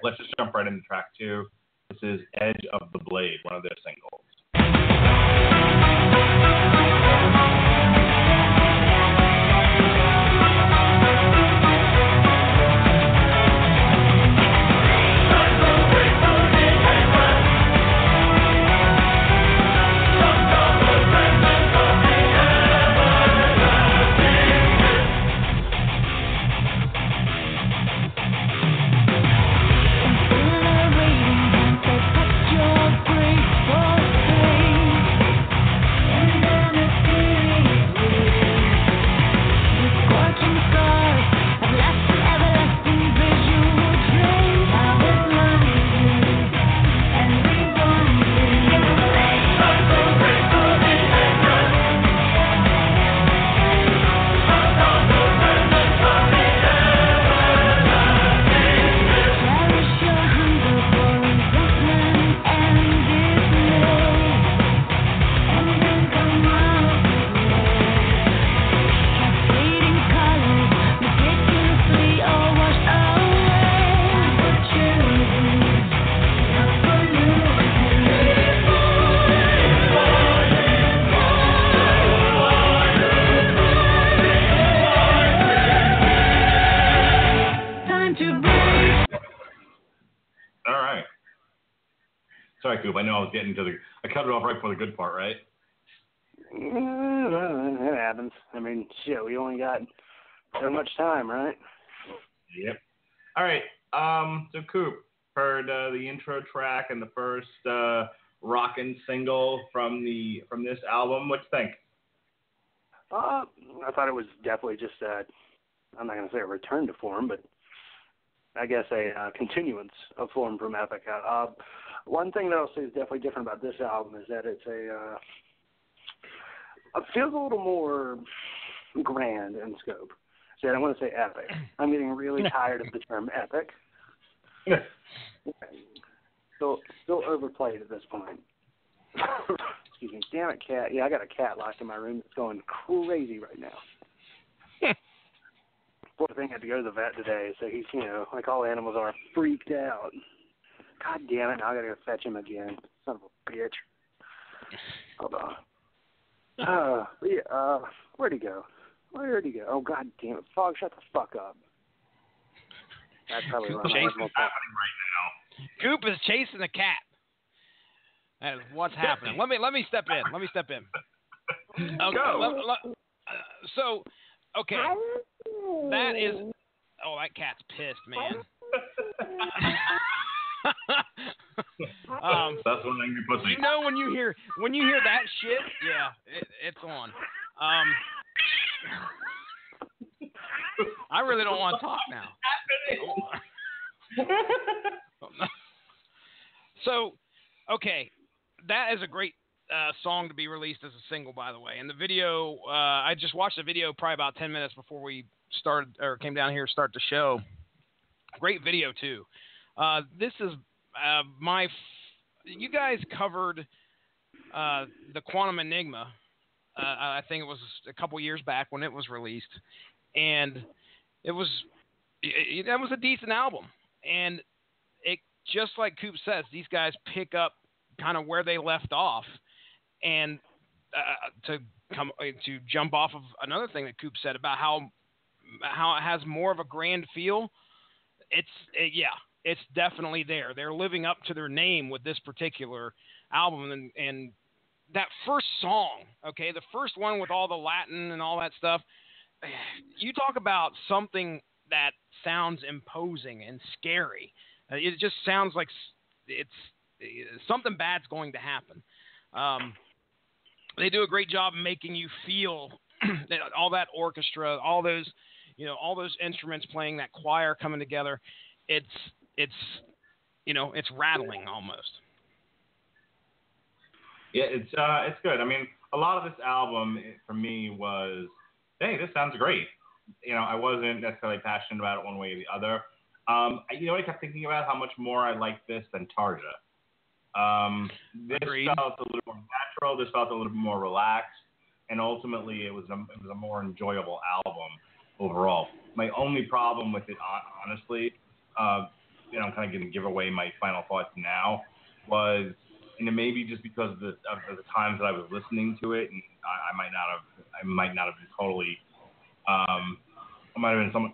Let's just jump right into track 2. This is Edge of the Blade, one of their singles. Sorry, Coop. I know I was getting to I cut it off right before the good part, right? It happens. I mean, shit, we only got so much time, right? Yep. All right. So, Coop, heard the intro track and the first rockin' single from this album. What do you think? I thought it was definitely just I'm not going to say a return to form, but I guess a continuance of form from Epica. One thing that I'll say is definitely different about this album is that it's it feels a little more grand in scope. So I don't want to say epic. I'm getting really tired of the term epic. Still overplayed at this point. Excuse me. Damn it, cat. Yeah, I got a cat locked in my room that's going crazy right now. Poor thing had to go to the vet today, so he's, like all animals are, freaked out. God damn it, now I gotta go fetch him again. Son of a bitch. Hold on. Where'd he go? Oh, God damn it. Fog, shut the fuck up. That's probably Coop what chasing I'm happening right now. Coop is chasing a cat. That is what's happening. Let me step in. Okay, Go. So, okay. That is... Oh, that cat's pissed, man. That's one angry pussy. You know when you hear that shit, yeah, it's on. I really don't want to talk now. So, okay, that is a great song to be released as a single, by the way. And the video, I just watched the video probably about 10 minutes before we started or came down here to start the show. Great video too. This is you guys covered the Quantum Enigma. I think it was a couple years back when it was released, and that was a decent album. And it, just like Coop says, these guys pick up kind of where they left off, and to jump off of another thing that Coop said about how it has more of a grand feel. It's definitely there. They're living up to their name with this particular album, and that first song, okay, the first one with all the Latin and all that stuff, you talk about something that sounds imposing and scary. It just sounds like it's something bad's going to happen. They do a great job making you feel all that orchestra, all those instruments playing, that choir coming together. It's rattling almost. Yeah, it's good. I mean, a lot of this album for me was, hey, this sounds great. I wasn't necessarily passionate about it one way or the other. I kept thinking about how much more I liked this than Tarja. This Agreed. felt a little more natural. This felt a little bit more relaxed, and ultimately, it was a more enjoyable album overall. My only problem with it, honestly, I'm kind of going to give away my final thoughts now, was, maybe just because of the times that I was listening to it, and I might not have been totally, I might have been someone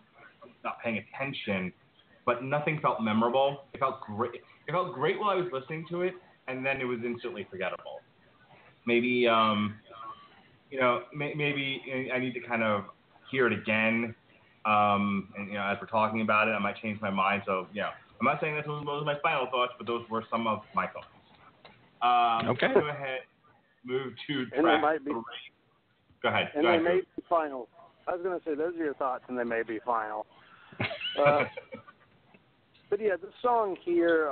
not paying attention, but nothing felt memorable. It felt great. It felt great while I was listening to it, and then it was instantly forgettable. Maybe, maybe I need to kind of hear it again. And as we're talking about it, I might change my mind. So, I'm not saying those were my final thoughts, but those were some of my thoughts. Okay. Go ahead. Move to track 3. Go ahead. And they may be final. I was going to say, those are your thoughts, and they may be final. But yeah, the song here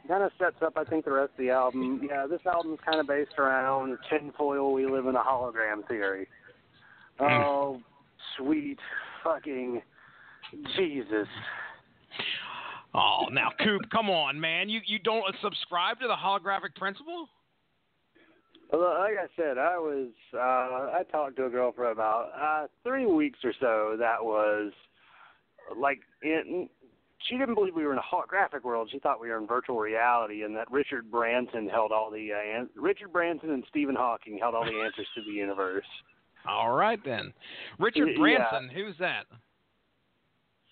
kind of sets up, I think, the rest of the album. Yeah, this album's kind of based around tinfoil, we live in a hologram theory. Oh, sweet fucking Jesus. Oh, now, Coop, come on, man. You don't subscribe to the Holographic Principle? Well, like I said, I talked to a girl for about 3 weeks or so. That was like she didn't believe we were in a holographic world. She thought we were in virtual reality, and that Richard Branson held all the Richard Branson and Stephen Hawking held all the answers to the universe. All right then, Richard Branson. Who's that?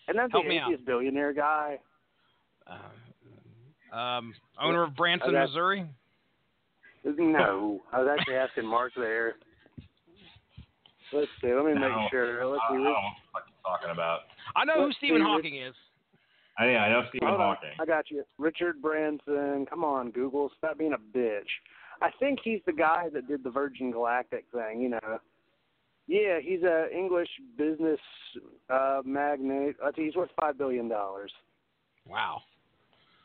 And that's Help the me out. atheist billionaire guy. Owner of Branson, Missouri? No, I was actually asking Mark there. Let's see. Let me make sure. Let's see. I don't know what you're talking about. I know who Stephen Hawking is. I know Stephen Hawking. I got you. Richard Branson. Come on, Google. Stop being a bitch. I think he's the guy that did the Virgin Galactic thing, Yeah, he's an English business magnate. He's worth $5 billion. Wow.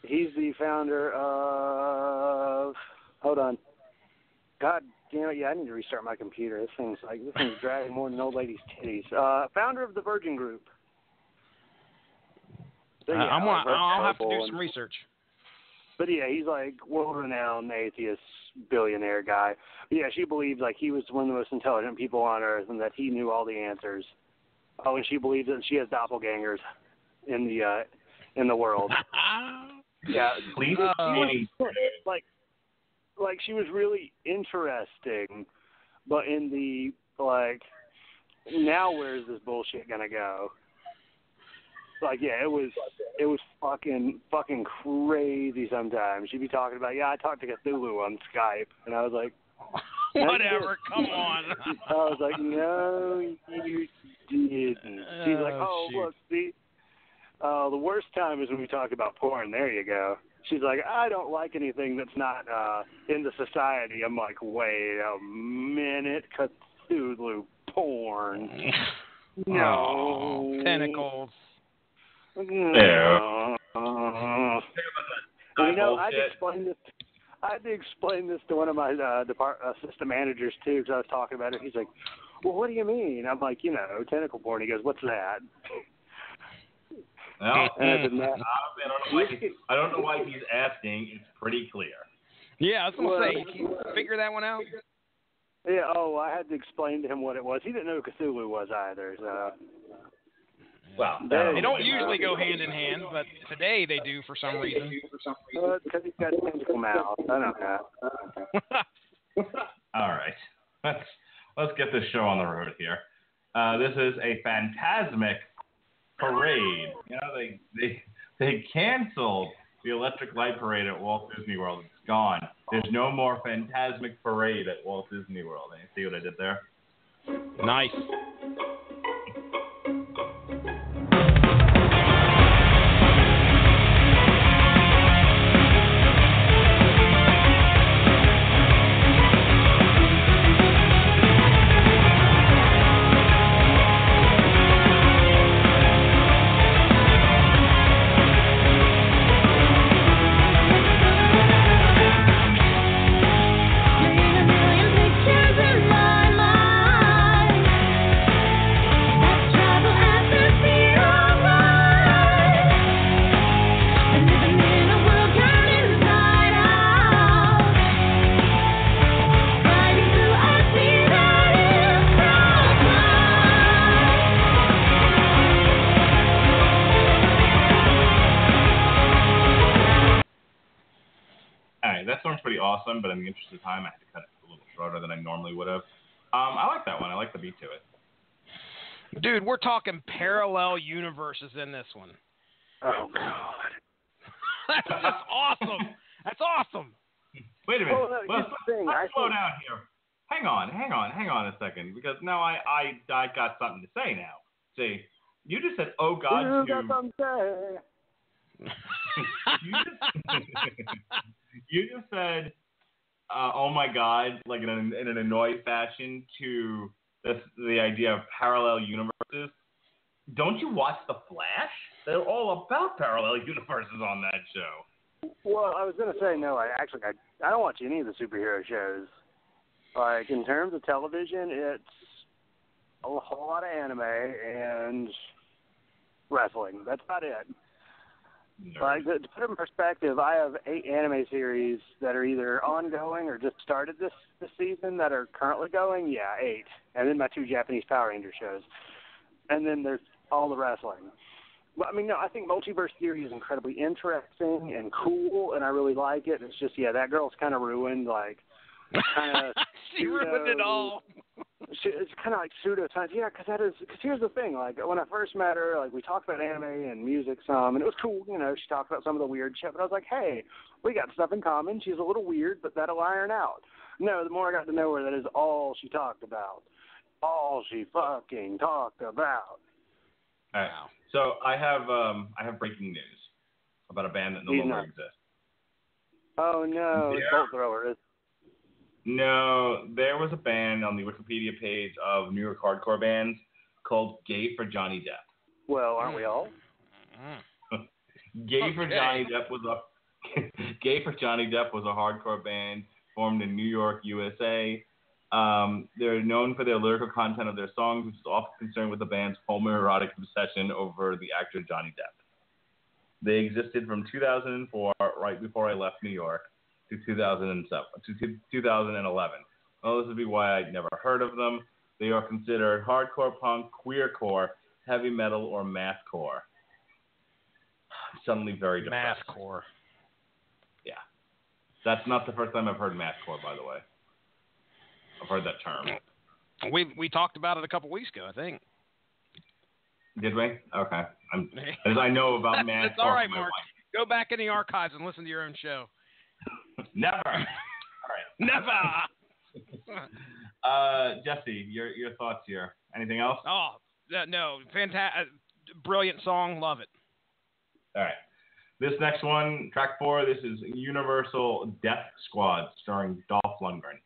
He's the founder of... Hold on. God damn it, yeah, I need to restart my computer. This thing's dragging more than an old lady's titties. Founder of the Virgin Group. So, yeah, I'll have to do some research. But yeah, he's like world-renowned atheist billionaire guy. But yeah, she believes like he was one of the most intelligent people on Earth and that he knew all the answers. Oh, and she believes that she has doppelgangers in the world. Yeah, Please, like she was really interesting, but in the like, now where's this bullshit gonna go? Like, yeah, it was fucking crazy sometimes. She'd be talking about, I talked to Cthulhu on Skype, and I was like, whatever, come on. I was like, no, you didn't. She's like, look, see, the worst time is when we talk about porn. There you go. She's like, I don't like anything that's not in the society. I'm like, wait a minute, Cthulhu porn. No. Tentacles. No. I had to explain this to one of my assistant managers too, because I was talking about it. He's like, "Well, what do you mean?" I'm like, tentacle porn. He goes, "What's that?" Well, I don't know why he's asking. It's pretty clear. Yeah, I was gonna say, can you figure that one out? Yeah. Oh, I had to explain to him what it was. He didn't know who Cthulhu was either. So. Well, they don't usually go hand in hand, but today they do for some reason. Because he's got a tentacle mouth. I don't know. All right, let's get this show on the road here. This is a phantasmic parade. They canceled the Electric Light Parade at Walt Disney World. It's gone. There's no more phantasmic parade at Walt Disney World. You see what I did there? Nice. Awesome, but in the interest of time, I had to cut it a little shorter than I normally would have. I like that one. I like the beat to it. Dude, we're talking parallel universes in this one. Oh, God. That's just awesome. That's awesome. Wait a minute. Oh, no, let's slow down here. Hang on a second, because now I got something to say now. See, you just said, oh, God, you got something to say. You just said, oh my God, like in an annoyed fashion to the idea of parallel universes. Don't you watch The Flash? They're all about parallel universes on that show. Well, I was going to say, no, I don't watch any of the superhero shows. Like, in terms of television, it's a whole lot of anime and wrestling. That's about it. No. Like, to put it in perspective, I have 8 anime series that are either ongoing or just started this season that are currently going. Yeah, 8. And then my 2 Japanese Power Ranger shows. And then there's all the wrestling. But, I mean, no, I think multiverse theory is incredibly interesting and cool, and I really like it. It's just, that girl's kind of ruined, like, kind of she ruined it all. It's kind of like pseudoscience. Yeah, because here's the thing. Like, when I first met her, like, we talked about anime and music some, and it was cool. She talked about some of the weird shit, but I was like, hey, we got stuff in common. She's a little weird, but that'll iron out. No, the more I got to know her, that is all she talked about. All she fucking talked about. All right. So I have breaking news about a band that no longer exists. Oh, no. It's Bolt Thrower. No, there was a band on the Wikipedia page of New York hardcore bands called Gay for Johnny Depp. Well, aren't we all? Gay for Johnny Depp was a hardcore band formed in New York, USA. They're known for their lyrical content of their songs, which is often concerned with the band's homoerotic obsession over the actor Johnny Depp. They existed from 2004, right before I left New York, to 2011. Well, this would be why I'd never heard of them. They are considered hardcore punk, queercore, heavy metal, or mathcore? I'm suddenly very depressed. Mathcore. Yeah. That's not the first time I've heard mathcore, by the way. I've heard that term. We talked about it a couple weeks ago, I think. Did we? Okay. As I know about mathcore. That's all right, Mark. Go back in the archives and listen to your own show. Never. All right. Never. Jesse, your thoughts here. Anything else? Oh, no. Fantastic. Brilliant song. Love it. All right. This next one, track 4, this is Universal Death Squad starring Dolph Lundgren.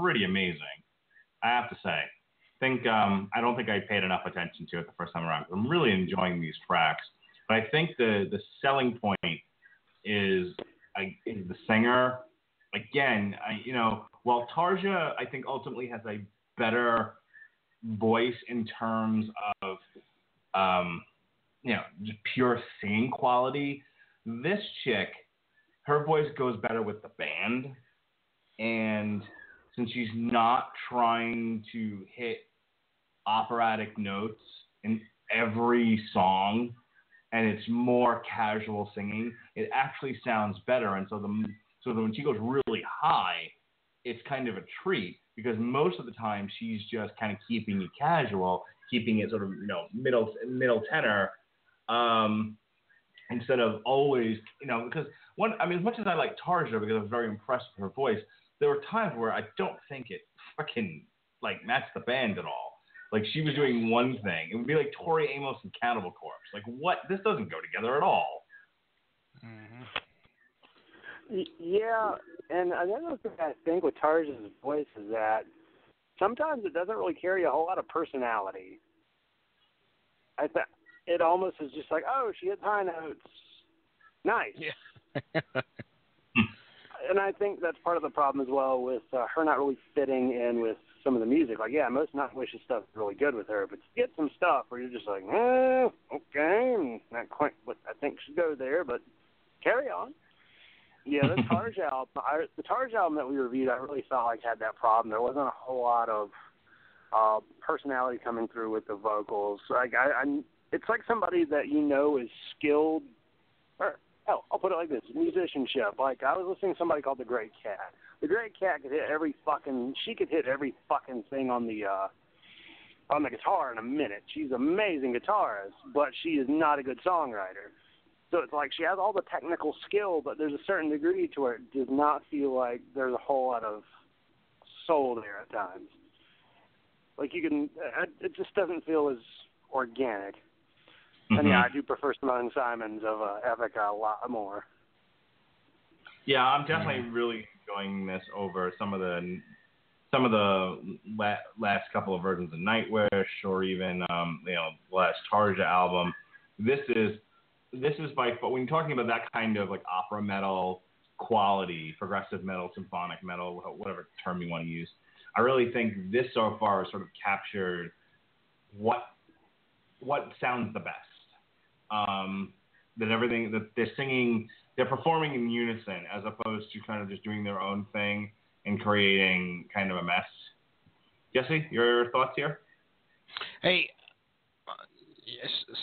pretty amazing, I have to say. I don't think I paid enough attention to it the first time around. I'm really enjoying these tracks, but I think the selling point is the singer. Again, while Tarja, I think ultimately has a better voice in terms of just pure singing quality, this chick, her voice goes better with the band, and since she's not trying to hit operatic notes in every song, and it's more casual singing, it actually sounds better. And so when she goes really high, it's kind of a treat, because most of the time she's just kind of keeping it casual, keeping it sort of middle tenor, instead of always because as much as I like Tarja because I was very impressed with her voice, there were times where I don't think it fucking matched the band at all. Like, she was doing one thing. It would be like Tori Amos and Cannibal Corpse. Like, what? This doesn't go together at all. Mm-hmm. Yeah, and another thing I think with Tarja's voice is that sometimes it doesn't really carry a whole lot of personality. It almost is just like, oh, she hits high notes. Nice. Yeah. and I think that's part of the problem as well with her not really fitting in with some of the music. Like, yeah, most Nightwish's stuff is really good with her, but you get some stuff where you're just like, okay, not quite what I think should go there, but carry on. Yeah, the Tarj album that we reviewed, I really felt like had that problem. There wasn't a whole lot of personality coming through with the vocals. Like, it's like somebody that you know is skilled, or hell, I'll put it like this: musicianship. Like, I was listening to somebody called the Great Cat. The Great Cat could hit every fucking thing on the guitar in a minute. She's an amazing guitarist, but she is not a good songwriter. So it's like she has all the technical skill, but there's a certain degree to where it does not feel like there's a whole lot of soul there at times. Like, it just doesn't feel as organic. And yeah, I do prefer Simone Simons of Epica a lot more. Yeah, I'm definitely really enjoying this over some of the last couple of versions of Nightwish, or even last Tarja album. This is by, but when you're talking about that kind of like opera metal quality, progressive metal, symphonic metal, whatever term you want to use, I really think this so far has sort of captured what sounds the best. That everything that they're singing, they're performing in unison as opposed to kind of just doing their own thing and creating kind of a mess. Jesse, your thoughts here? Hey,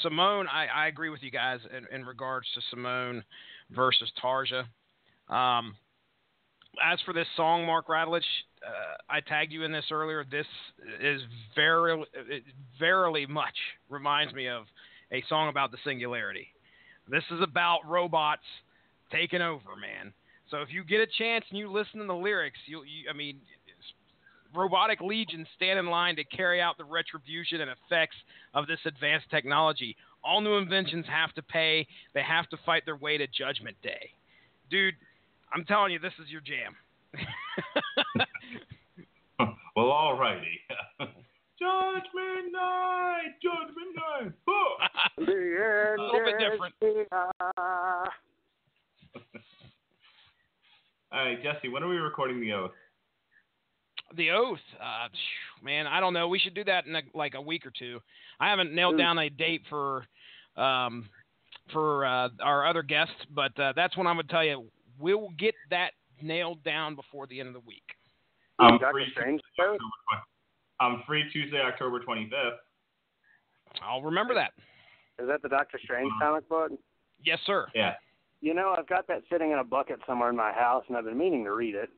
Simone, I agree with you guys in regards to Simone versus Tarja. As for this song, Mark Radulich, I tagged you in this earlier. This is verily much reminds me of a song about the singularity. This is about robots taking over, man. So if you get a chance and you listen to the lyrics, robotic legions stand in line to carry out the retribution and effects of this advanced technology. All new inventions have to pay. They have to fight their way to Judgment Day. Dude, I'm telling you, this is your jam. Well, all righty. Judgment Night! Judgment Night! A little bit different. All right, Jesse, when are we recording The Oath? The Oath? Man, I don't know. We should do that in a week or two. I haven't nailed down a date for our other guests, but that's when I would tell you we'll get that nailed down before the end of the week. I'm free Tuesday, October 25th. I'll remember that. Is that the Doctor Strange comic book? Yes, sir. Yeah. You know, I've got that sitting in a bucket somewhere in my house, and I've been meaning to read it.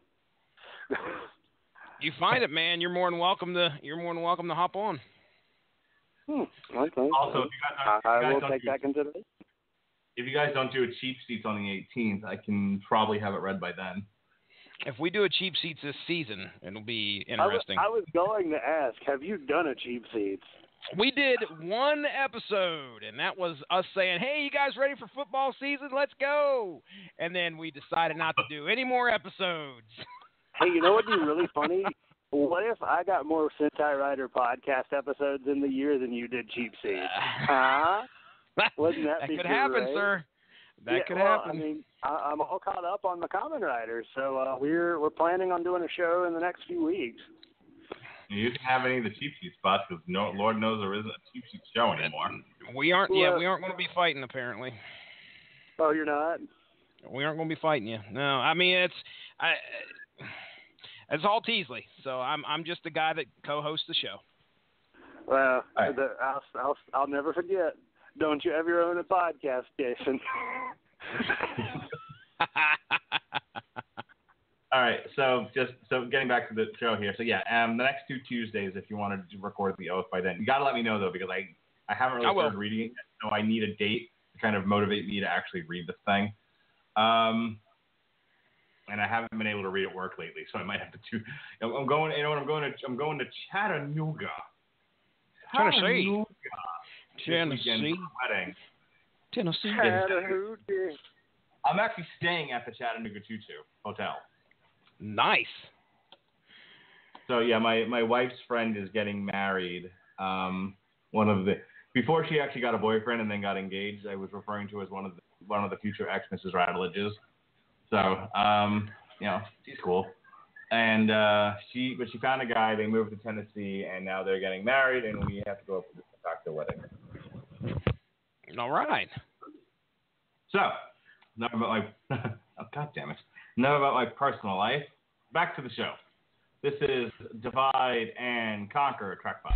You find it, man. You're more than welcome to hop on. Okay. Also, if I will take that consideration. If you guys don't do a cheap seats on the 18th, I can probably have it read by then. If we do a cheap seats this season, it'll be interesting. I was going to ask, have you done a cheap seats? We did one episode, and that was us saying, hey, you guys ready for football season? Let's go. And then we decided not to do any more episodes. Hey, you know what would be really funny? What if I got more Sentai Rider podcast episodes in the year than you did cheap seats? Huh? Wouldn't that be could happen, great? Sir. That could happen. I mean, I'm all caught up on the Kamen Riders, so we're planning on doing a show in the next few weeks. You can have any of the cheap seat spots because Lord knows there isn't a cheap seat show anymore. We aren't. Yeah, we aren't going to be fighting apparently. Oh, you're not? We aren't going to be fighting you. No, I mean it's all Teasley. So I'm just the guy that co-hosts the show. Well, right. I'll never forget. Don't you ever own a podcast station? All right, so getting back to the show here. So yeah, the next 2 Tuesdays, if you wanted to record The Oath by then, you got to let me know though because I haven't really started reading it yet, so I need a date to kind of motivate me to actually read this thing. And I haven't been able to read at work lately, so I might have to do. I'm going. You know what? I'm going to Chattanooga. Tennessee. Tennessee. I'm actually staying at the Chattanooga Tutu Hotel. Nice. So yeah, my wife's friend is getting married. Before she actually got a boyfriend and then got engaged, I was referring to as one of the future ex Mrs. Radliges. So she's cool. And she found a guy. They moved to Tennessee, and now they're getting married, and we have to go up to the cocktail wedding. All right. So, enough about my oh, God damn it. Enough about my personal life. Back to the show. This is Divide and Conquer, track 5.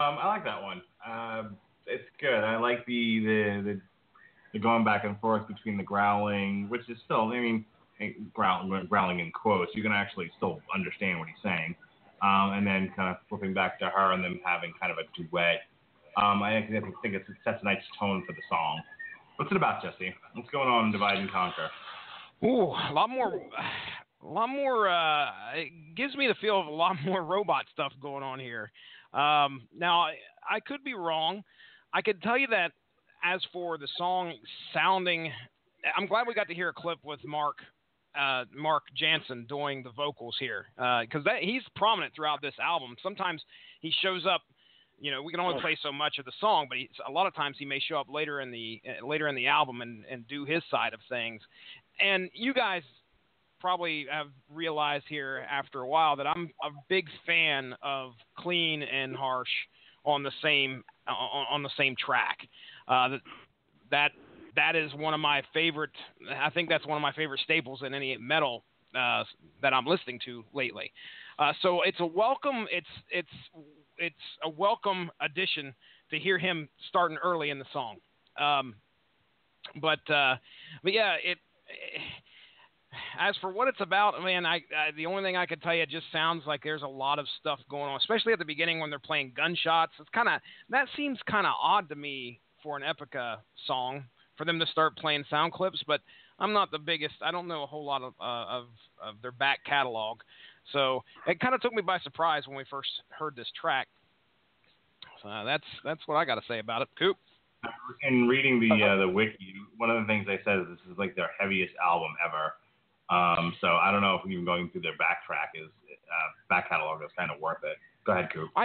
I like that one. It's good. I like the going back and forth between the growling, which is still, growling in quotes. You can actually still understand what he's saying. And then kind of flipping back to her and them having kind of a duet. I think it sets a nice tone for the song. What's it about, Jesse? What's going on in Divide and Conquer? Ooh, a lot more. It gives me the feel of a lot more robot stuff going on here. Now, I could be wrong. I could tell you that as for the song sounding, I'm glad we got to hear a clip with Mark Jansen doing the vocals here, because he's prominent throughout this album. Sometimes he shows up. We can only play so much of the song, but a lot of times he may show up later in the album and do his side of things. And you guys probably have realized here after a while that I'm a big fan of clean and harsh on the same track. That is one of my favorite. I think that's one of my favorite staples in any metal that I'm listening to lately. So it's a welcome. It's a welcome addition to hear him starting early in the song. But yeah, as for what it's about, man, the only thing I could tell you, it just sounds like there's a lot of stuff going on, especially at the beginning when they're playing gunshots. That seems kind of odd to me for an Epica song, for them to start playing sound clips, but I'm not the biggest. I don't know a whole lot of their back catalog. So it kind of took me by surprise when we first heard this track. So that's what I got to say about it. Coop. In reading the wiki, one of the things they said is this is like their heaviest album ever. So I don't know if even going through their back catalog is kind of worth it. Go ahead, Coop. Go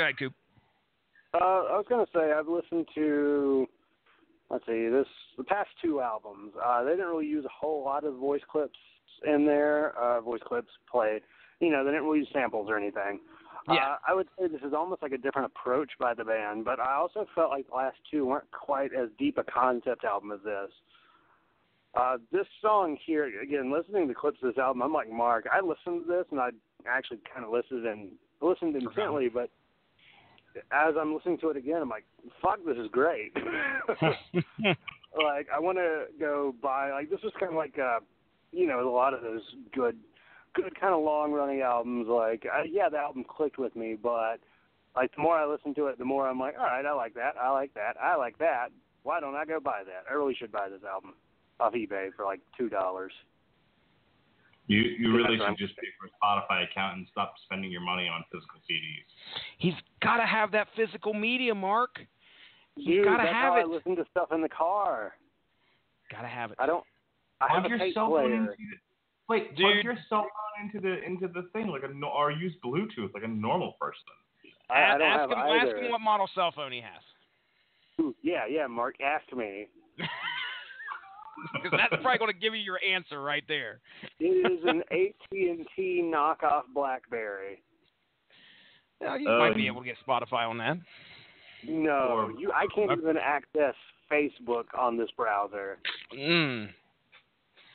ahead, Coop. I was going to say I've listened to, the past two albums. They didn't really use a whole lot of voice clips in there. Voice clips played. They didn't really use samples or anything. Yeah. I would say this is almost like a different approach by the band, but I also felt like the last two weren't quite as deep a concept album as this. This song here, again, listening to clips of this album, I'm like Mark. I listened to this, and I actually kind of listened intently, but as I'm listening to it again, I'm like, fuck, this is great. Like, I want to go buy, like, this was kind of like, you know, a lot of those good kind of long-running albums. Like, yeah, the album clicked with me, but, like, the more I listen to it, the more I'm like, all right, I like that, I like that, I like that. Why don't I go buy that? I really should buy this album off eBay for, like, $2. You really should just pay for a Spotify account and stop spending your money on physical CDs. He's got to have that physical media, Mark. Dude, gotta that's have how it. I listen to stuff in the car. Gotta have it. I have a tape player. Wait, plug your cell phone into the thing or use Bluetooth like a normal person. I don't have either. Ask him what model cell phone he has. Ooh, yeah, Mark, ask me. Because that's probably going to give you your answer right there. It is an AT&T knockoff BlackBerry. Well, you might be able to get Spotify on that. No, I can't even access Facebook on this browser.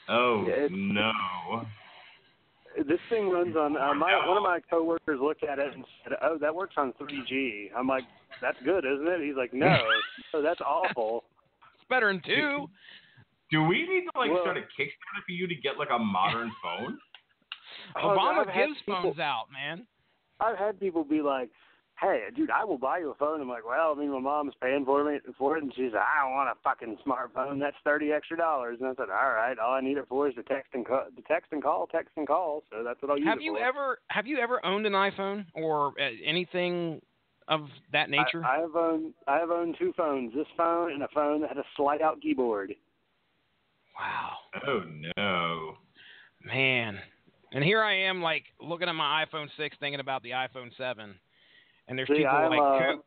Oh, no. This thing runs on, one of my coworkers looked at it and said, oh, that works on 3G. I'm like, that's good, isn't it? He's like, no, that's awful. It's better than 2. Do we need to start a Kickstarter for you to get like a modern phone? Obama gives phones out, man. I've had people be like, hey, dude, I will buy you a phone. I'm like, well, I mean, my mom's paying for it, and she's like, I don't want a fucking smartphone. That's $30 extra. And I said, all right, all I need it for is to text and call. So that's what I'll use it for. Have you ever owned an iPhone or anything of that nature? I have owned 2 phones. This phone and a phone that had a slide-out keyboard. Wow. Oh, no. Man. And here I am, like, looking at my iPhone 6, thinking about the iPhone 7. And there's people like,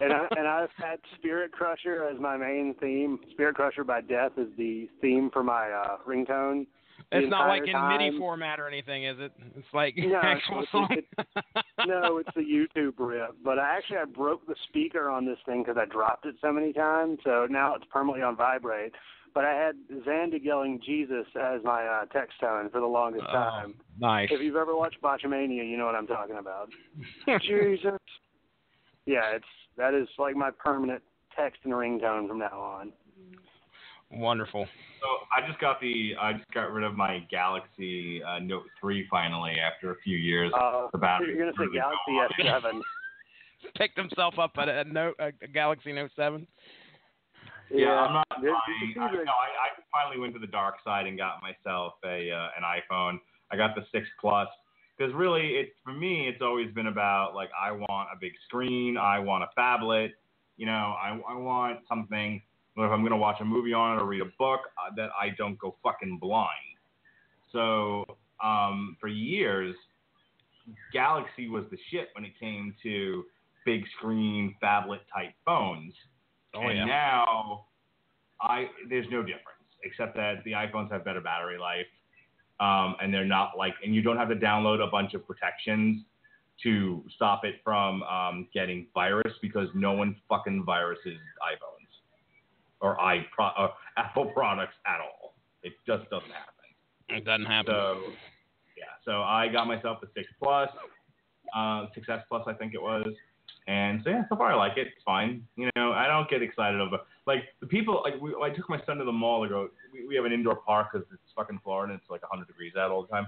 and I've had Spirit Crusher as my main theme. Spirit Crusher by Death is the theme for my ringtone. It's not like in MIDI format or anything, is it? It's like actual song. No, it's a YouTube rip. But I broke the speaker on this thing because I dropped it so many times. So now it's permanently on vibrate. But I had Zandig yelling Jesus as my text tone for the longest time. Nice. If you've ever watched Botchamania, you know what I'm talking about. Jesus. Yeah, that is like my permanent text and ringtone from now on. Wonderful. So I just got rid of my Galaxy Note 3 finally after a few years. The battery. You're gonna say Galaxy S7. Picked himself up at a Galaxy Note 7. Yeah, I'm not buying. I finally went to the dark side and got myself an iPhone. I got the 6 Plus because really, for me, it's always been about like I want a big screen, I want a phablet, you know, I want something. If I'm gonna watch a movie on it or read a book, that I don't go fucking blind. So for years, Galaxy was the shit when it came to big screen phablet type phones. Now, there's no difference except that the iPhones have better battery life, and they're not and you don't have to download a bunch of protections to stop it from getting virus because no one fucking viruses iPhones or Apple products at all. It just doesn't happen. It doesn't happen. So I got myself the 6 Plus, 6S Plus, I think it was. And so, so far I like it. It's fine. You know, I don't get excited over, like, the people, like, I took my son to the mall to go, we have an indoor park because it's fucking Florida and it's like 100 degrees out all the time.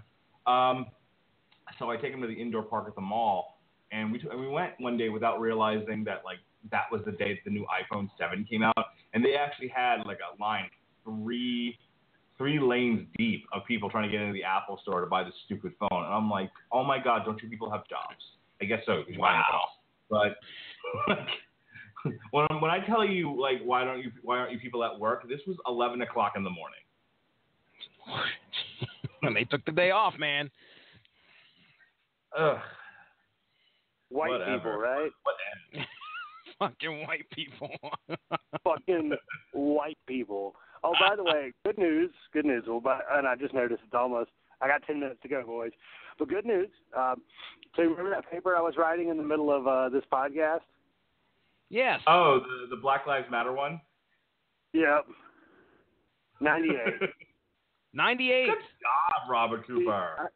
So I take him to the indoor park at the mall, and we went one day without realizing that, like, that was the day that the new iPhone 7 came out, and they actually had, like, a line 3 lanes deep of people trying to get into the Apple store to buy this stupid phone. And I'm like, oh my God, don't you people have jobs? I guess so. Wow. But when I tell you, like, why aren't you people at work? This was 11 o'clock in the morning. And they took the day off, man. Ugh. White people, right? Fucking white people. Fucking white people. Oh, by the way, good news. And I just noticed I got 10 minutes to go, boys. But good news. So you remember that paper I was writing in the middle of this podcast? Yes. Oh, the Black Lives Matter one? Yep. 98. 98. Good job, Robert Cooper.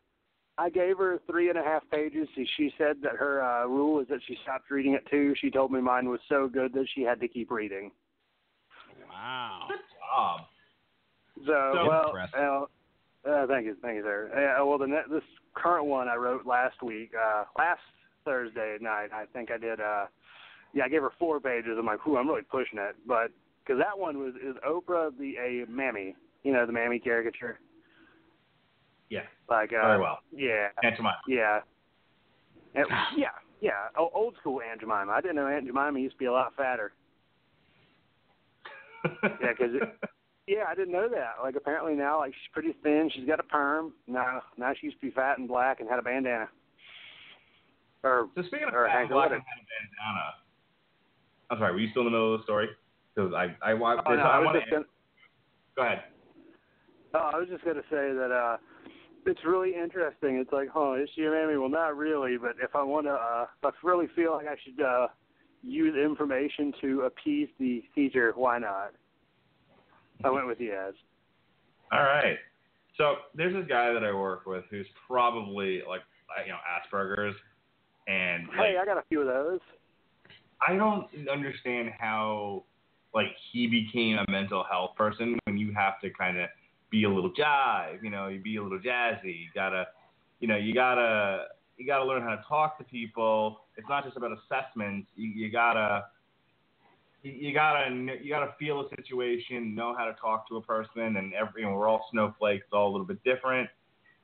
I gave her 3.5 pages. She said that her rule is that she stopped reading at 2. She told me mine was so good that she had to keep reading. Wow. Good job. Thank you, sir. Well, this current one I wrote last week, last Thursday night, I think I did. I gave her 4 pages. I'm like, I'm really pushing it, but because that one is Oprah a mammy, the mammy caricature. Yeah. Like very well. Yeah. Aunt Jemima. Yeah. Yeah. Old school Aunt Jemima. I didn't know Aunt Jemima used to be a lot fatter. Yeah, I didn't know that. Like, apparently now, like, she's pretty thin. She's got a perm. Now she used to be fat and black and had a bandana. So speaking of fat and black and had a bandana, I'm sorry, were you still in the middle of the story? Because I want to. Go ahead. I was just going to say that it's really interesting. It's like, is she a mammy? Well, not really, but if I want to, if I really feel like I should use information to appease the teacher, why not? I went with yes. All right. So there's this guy that I work with who's probably like, Asperger's, and hey, I got a few of those. I don't understand how like he became a mental health person when you have to kind of be a little jive, you be a little jazzy. You gotta learn how to talk to people. It's not just about assessments. You gotta feel a situation, know how to talk to a person, and we're all snowflakes, it's all a little bit different.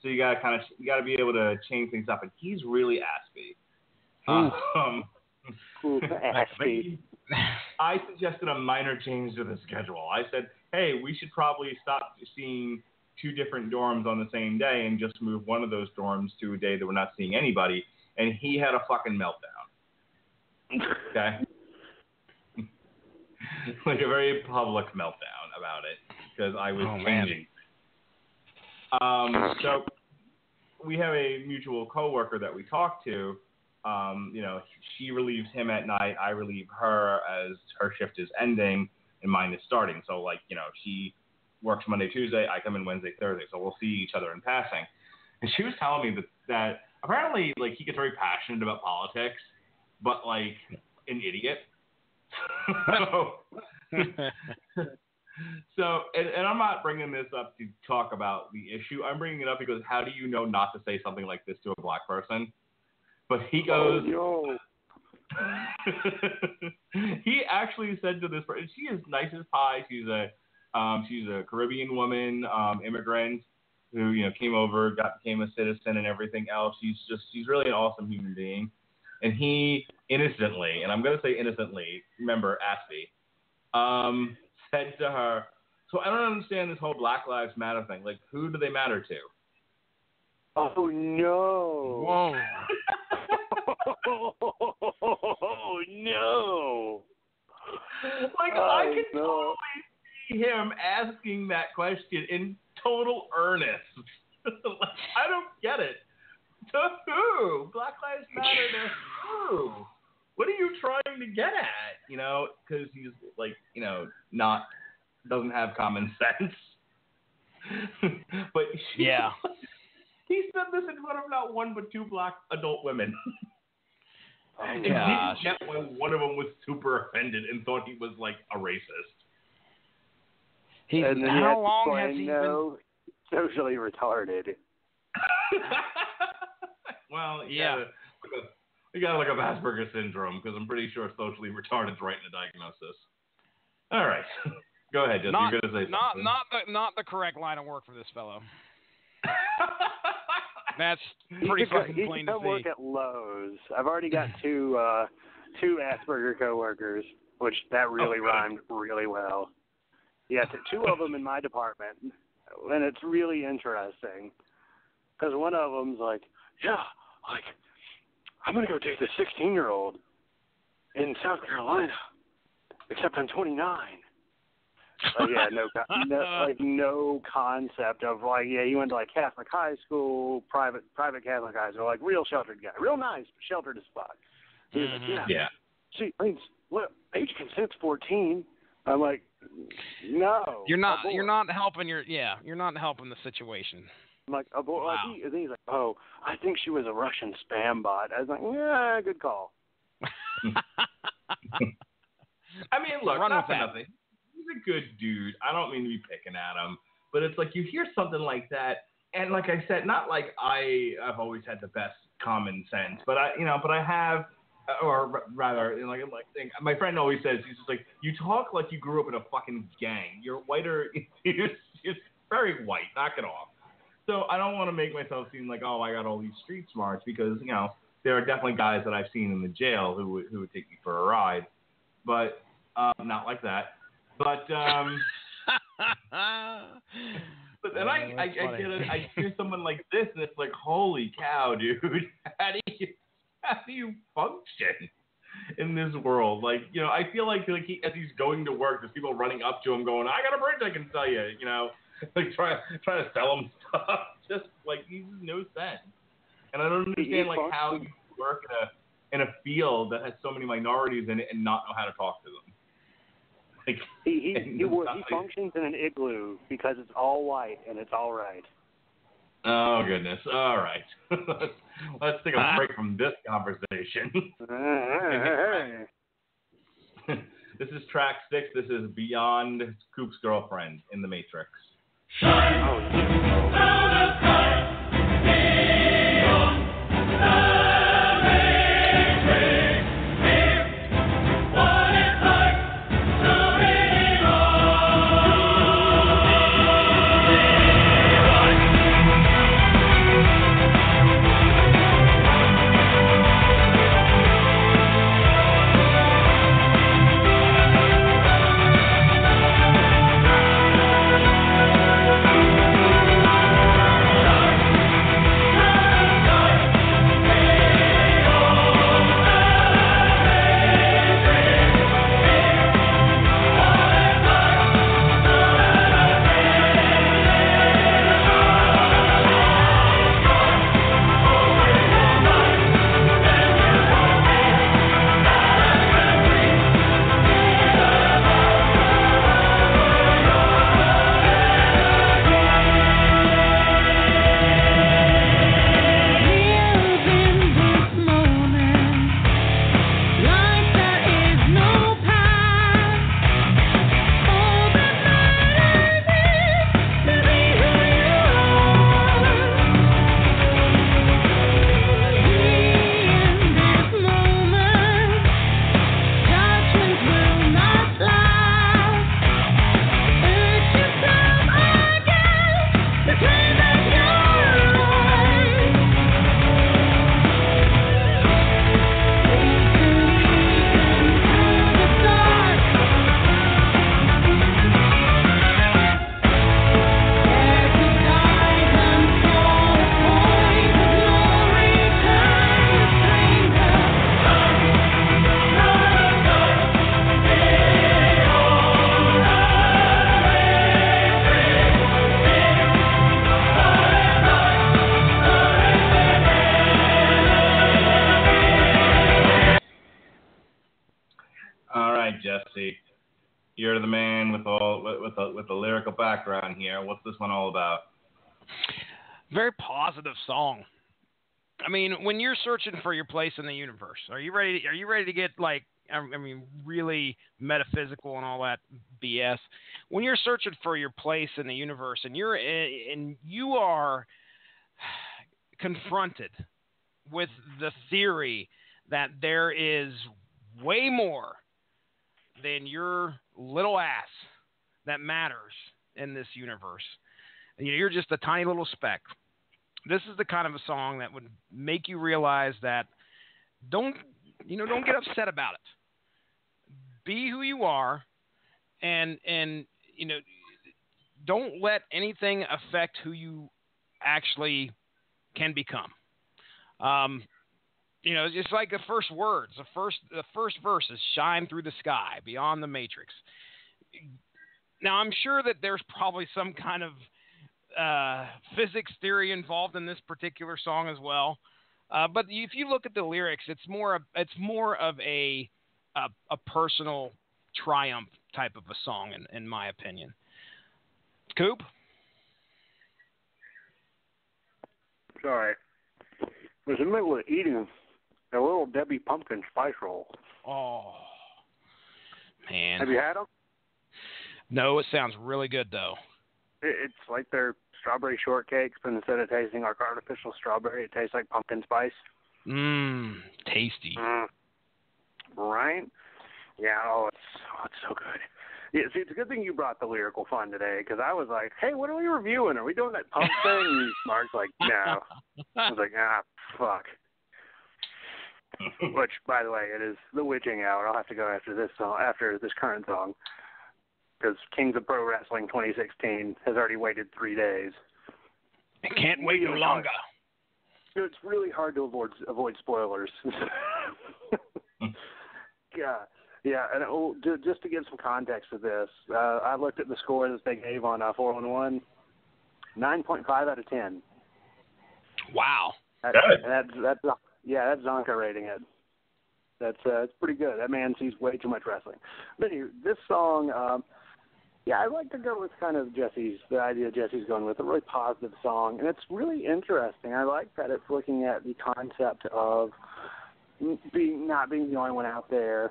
So you gotta be able to change things up. And he's really aspy. Aspy. I suggested a minor change to the schedule. I said, hey, we should probably stop seeing 2 different dorms on the same day and just move one of those dorms to a day that we're not seeing anybody. And he had a fucking meltdown. Okay? Like a very public meltdown about it because I was changing. So we have a mutual coworker that we talk to. She relieves him at night. I relieve her as her shift is ending and mine is starting. So, she works Monday, Tuesday. I come in Wednesday, Thursday. So we'll see each other in passing. And she was telling me that apparently, he gets very passionate about politics, but, an idiot. And I'm not bringing this up to talk about the issue. I'm bringing it up because how do you know not to say something like this to a black person? But he goes, he actually said to this person, she is nice as pie. She's a Caribbean woman, immigrant who, came over, became a citizen and everything else. She's really an awesome human being. And he innocently, and I'm going to say innocently, remember, Aspie, said to her, so I don't understand this whole Black Lives Matter thing. Like, who do they matter to? Oh, no. Whoa. Oh, no. I can totally see him asking that question in total earnest. I don't get it. To who? Black Lives Matter to who? What are you trying to get at? Because he's doesn't have common sense. But he said this in front of not one but 2 black adult women. And didn't get when one of them was super offended and thought he was a racist. How long has he been socially retarded? Well, you got look up Asperger's syndrome because I'm pretty sure socially retarded's right in the diagnosis. All right, go ahead, Justin. You're gonna say something. Not the correct line of work for this fellow. That's pretty fucking plain to see. He work at Lowe's. I've already got two Asperger coworkers, which that really rhymed really well. Yeah, 2 of them in my department, and it's really interesting because one of them's I'm gonna go date this 16-year-old in South Carolina, except I'm 29. No concept of he went to Catholic high school, private Catholic high school, real sheltered guy, real nice, but sheltered as fuck. He was See, age consent's 14. I'm like, no. You're not helping you're not helping the situation. I'm like, abort. Wow. And he's like, oh, I think she was a Russian spam bot. I was like, yeah, good call. I mean, look, not for nothing. He's a good dude. I don't mean to be picking at him, but it's like you hear something like that, and like I said, not like I've always had the best common sense, but I have, or rather, my friend always says, he's just like, you talk like you grew up in a fucking gang. You're whiter. You're very white. Knock it off. So I don't want to make myself seem like, oh, I got all these street smarts, because there are definitely guys that I've seen in the jail who would take me for a ride, but not like that. But but then I hear someone like this, and it's like, holy cow, dude, how do you function in this world? Like, I feel like as he's going to work, there's people running up to him going, I got a bridge I can sell you, like trying to sell him stuff. Just like, he has no sense. And I don't understand how you work in a field that has so many minorities in it and not know how to talk to them. Like, he functions in an igloo because it's all white and it's all right. Oh goodness! All right, let's take a break from this conversation. This is track 6. This is Beyond Coop's Girlfriend in the Matrix. Jesse, you're the man with the lyrical background here. What's this one all about? Very positive song. I mean, when you're searching for your place in the universe, are you ready to get really metaphysical and all that BS? When you're searching for your place in the universe and you are confronted with the theory that there is way more than your little ass that matters in this universe. And you're just a tiny little speck. This is the kind of a song that would make you realize that don't get upset about it. Be who you are, and don't let anything affect who you actually can become. Just like the first words, the first verse is "Shine through the sky, beyond the matrix." Now, I'm sure that there's probably some kind of physics theory involved in this particular song as well. But if you look at the lyrics, it's more of a personal triumph type of a song, in my opinion. Coop? Sorry. I was in the middle of eating a little Debbie pumpkin spice roll. Oh, man. Have you had them? No, it sounds really good, though. It's like their strawberry shortcakes, but instead of tasting like artificial strawberry, it tastes like pumpkin spice. Tasty. Right? Yeah, it's so good. Yeah, see, it's a good thing you brought the lyrical fun today, because I was like, hey, what are we reviewing? Are we doing that pump thing? And Mark's like, no. I was like, fuck. Which, by the way, it is the witching hour. I'll have to go after this song, after this current song, because Kings of Pro Wrestling 2016 has already waited 3 days. I can't wait no longer. It's really hard to avoid spoilers. Yeah, and just to give some context to this, I looked at the score that they gave on 411, 9.5 out of 10. Wow. That's Zonka rating it. That's pretty good. That man sees way too much wrestling. But anyway, this song, I'd like to go with kind of the idea Jesse's going with, a really positive song. And it's really interesting. I like that it's looking at the concept of not being the only one out there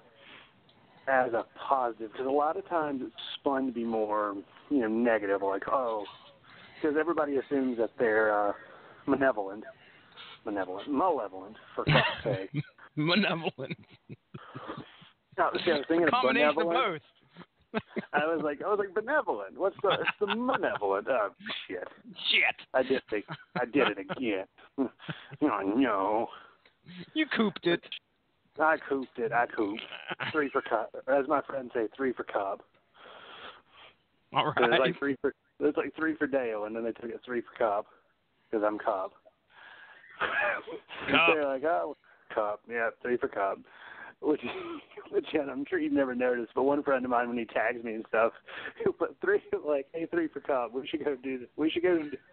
as a positive. Because a lot of times it's spun to be more, negative, like, because everybody assumes that they're malevolent, for fuck's sake. Malevolent. I was thinking of combination of benevolent. both. I was like benevolent. It's the malevolent? Oh, shit. I did it again. Oh, no. You cooped it. I cooped it. 3 for cup. As my friends say, 3 for cup. All right. It's like 3 for Dale, and then they took it 3 for cup, because I'm cup. They're like, cup. Yeah, 3 for cup. Which I'm sure you've never noticed, but one friend of mine, when he tags me and stuff, he'll put 3, like, hey, 3 for cup. We should go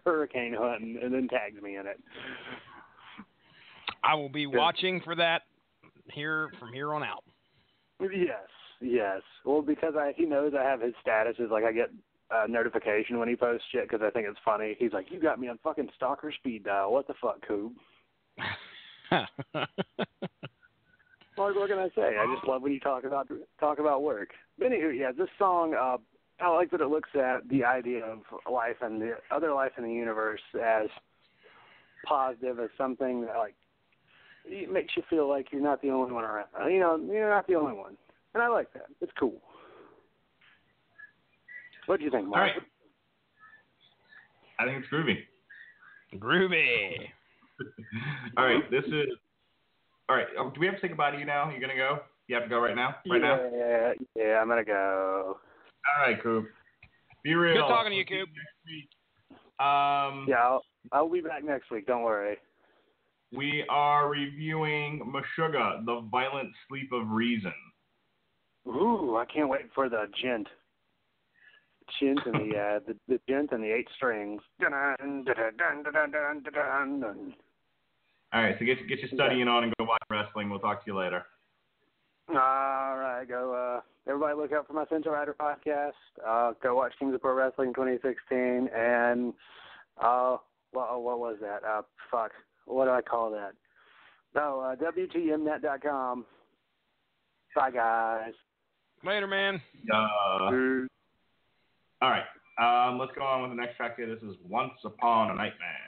hurricane hunting, and then tags me in it. I will be watching for that from here on out. Yes. Well, because he knows I have his statuses, like I get a notification when he posts shit because I think it's funny. He's like, you got me on fucking stalker speed dial. What the fuck, Coop? What can I say? I just love when you talk about work. But anyway, this song, I like that it looks at the idea of life and the other life in the universe as positive, as something that, like, it makes you feel like you're not the only one around. You're not the only one. And I like that. It's cool. What do you think, Mark? All right. I think it's groovy. Groovy. All right. All right. Do we have to say goodbye to you now? You going to go? You have to go right now? Now? Yeah, I'm going to go. All right, Coop. Be real. Good talking to you, Coop. I'll be back next week. Don't worry. We are reviewing Meshuggah, The Violent Sleep of Reason. Ooh, I can't wait for the gent. Gent and the gent and the 8 strings. Dun, dun, dun, dun, dun, dun, dun, dun. All right, so get your studying on and go watch wrestling. We'll talk to you later. All right, go. Everybody look out for my Central Rider podcast. Go watch Kings of Pro Wrestling 2016. And what was that? Fuck. What do I call that? No, WTMnet.com. Bye, guys. Later, man. All right, let's go on with the next track here. This is Once Upon a Nightmare.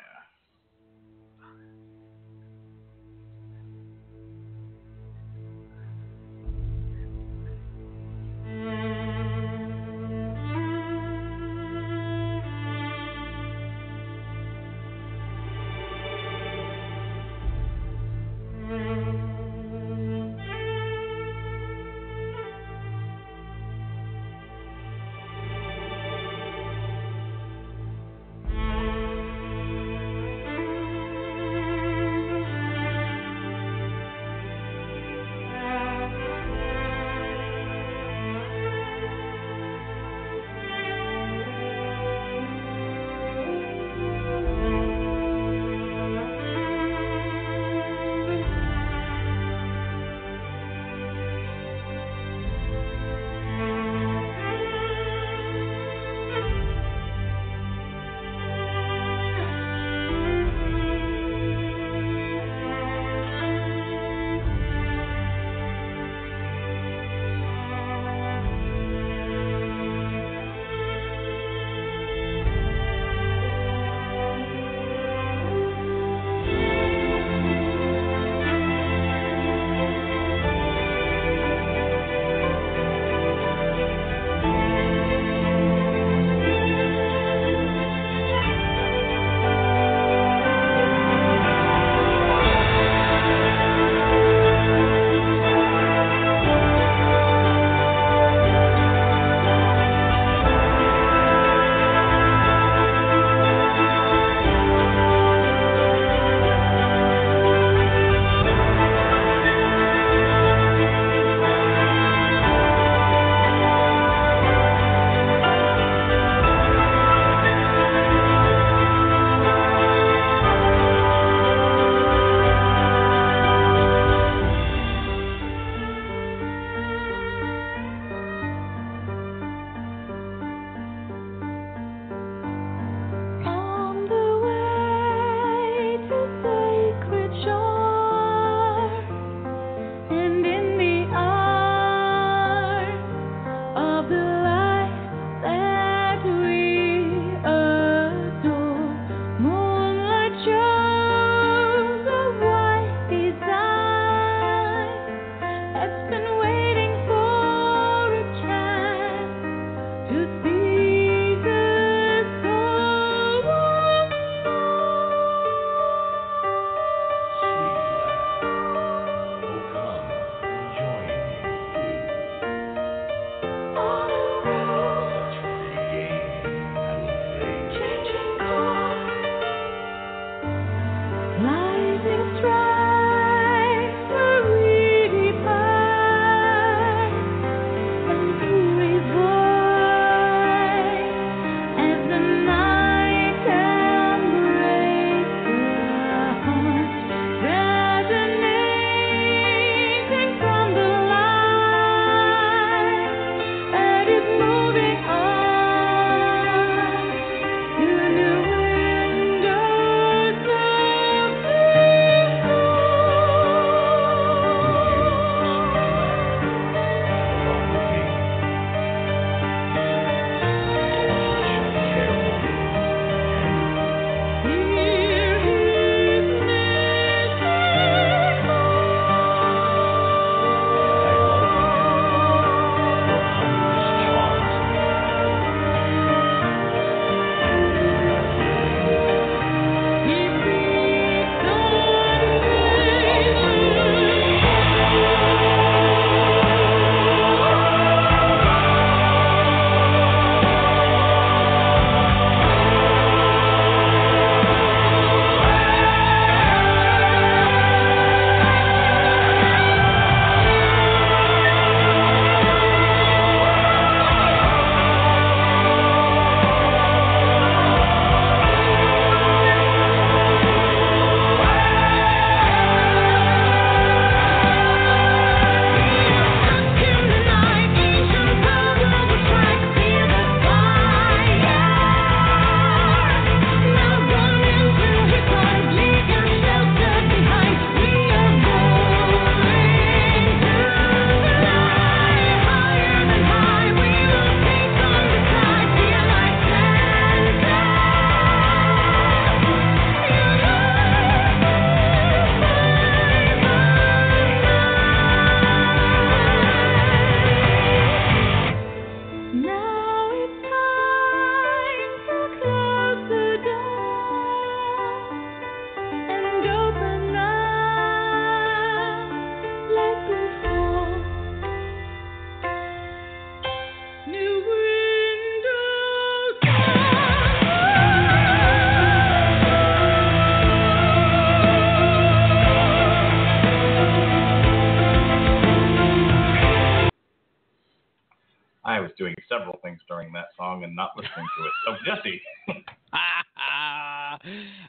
during that song and not listening to it. So, Jesse.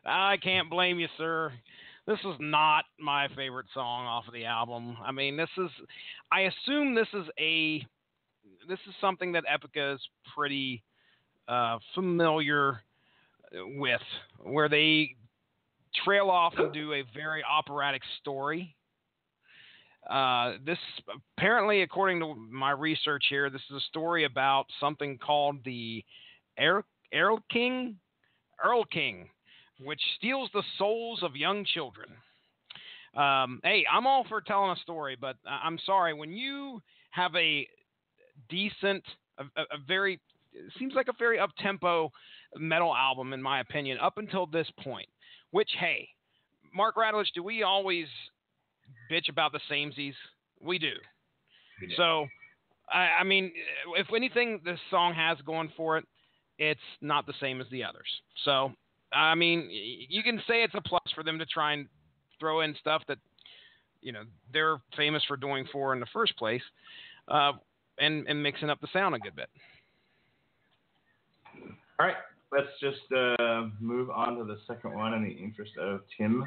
I can't blame you, sir. This is not my favorite song off of the album. I mean, I assume this is something that Epica is pretty familiar with, where they trail off and do a very operatic story. This apparently, according to my research here, this is a story about something called the Earl King, which steals the souls of young children. Hey, I'm all for telling a story, but I'm sorry, when you have a decent, it seems like a very up-tempo metal album, in my opinion, up until this point, which, hey, Mark Radulich, do we always bitch about the samesies? We do. So, I mean, if anything this song has going for it, it's not the same as the others. So, I mean, you can say it's a plus for them to try and throw in stuff that, they're famous for doing in the first place, and mixing up the sound a good bit. All right, let's just move on to the second one in the interest of Tim.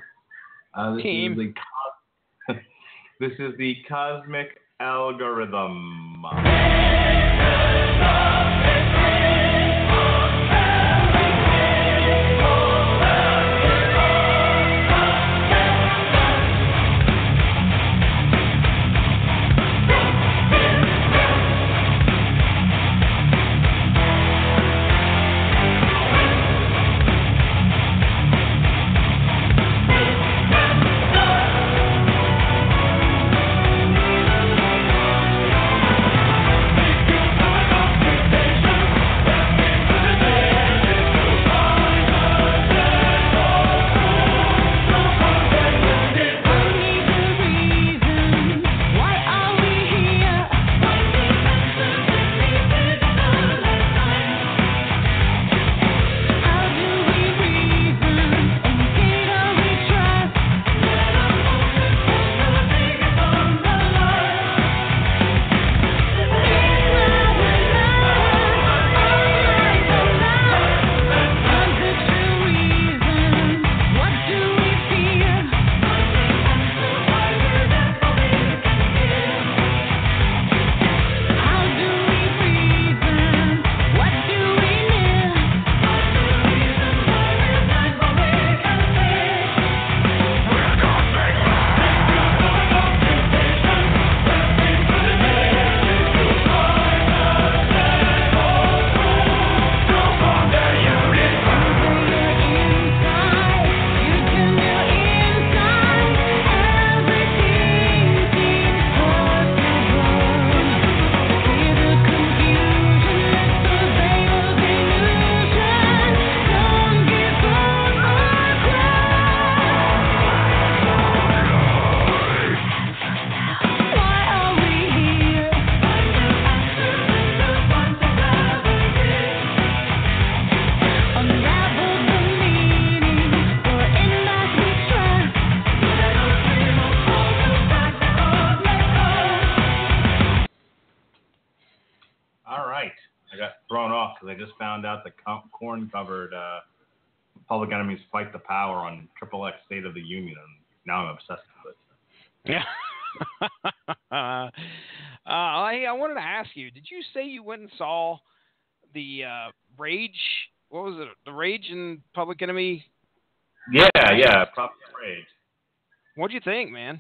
This is the Cosmic Algorithm. I just found out the Korn-covered Public Enemy's Fight the Power on XXX State of the Union, and now I'm obsessed with it. Yeah. I wanted to ask you, did you say you went and saw the Rage? What was it? The Rage in Public Enemy? Yeah, Propulsive Rage. What'd you think, man?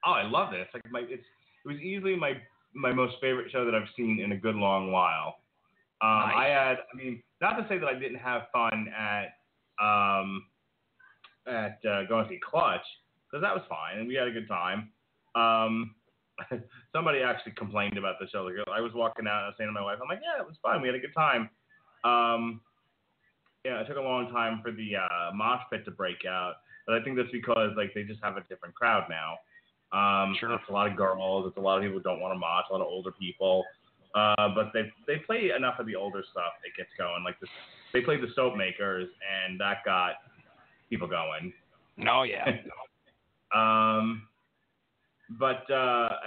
Oh, I loved it. It's like it was easily my most favorite show that I've seen in a good long while. Nice. Not to say that I didn't have fun at going to see Clutch, because that was fine and we had a good time. Somebody actually complained about the show. Like, I was walking out and I was saying to my wife, I'm like, yeah, it was fun. We had a good time. It took a long time for the mosh pit to break out, but I think that's because they just have a different crowd now. Sure. It's a lot of girls. It's a lot of people who don't want to mosh. A lot of older people. But they play enough of the older stuff. It gets going. They played the Soap Makers, and that got people going. Oh yeah. But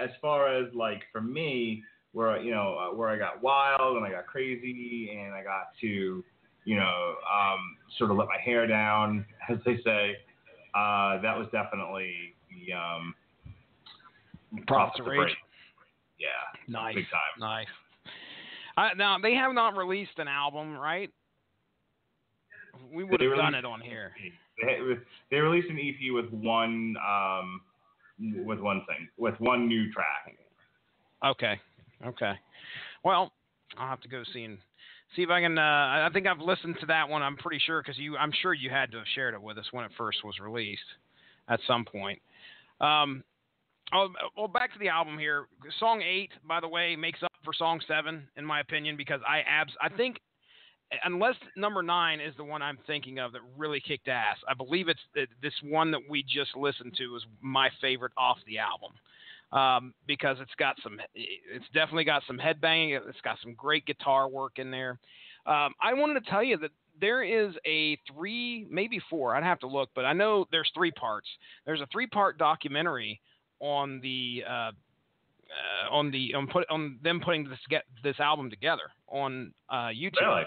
as far as for me, where I got wild and I got crazy and I got to, sort of let my hair down, as they say. That was definitely the Props of Rage. Yeah, nice, big time. Nice. Now they have not released an album, right? We would have done it on here. They released an EP with one new track. Okay. Well, I'll have to go see if I can. I think I've listened to that one. I'm pretty sure because I'm sure you had to have shared it with us when it first was released at some point. Well, back to the album here. Song 8, by the way, makes up for Song 7 in my opinion because I think. Unless number 9 is the one I'm thinking of that really kicked ass, I believe it's this one that we just listened to is my favorite off the album because it's definitely got some headbanging. It's got some great guitar work in there. I wanted to tell you that there is a 3, maybe 4. I'd have to look, but I know there's 3 parts. There's a 3-part documentary on them putting this album together on YouTube. Really?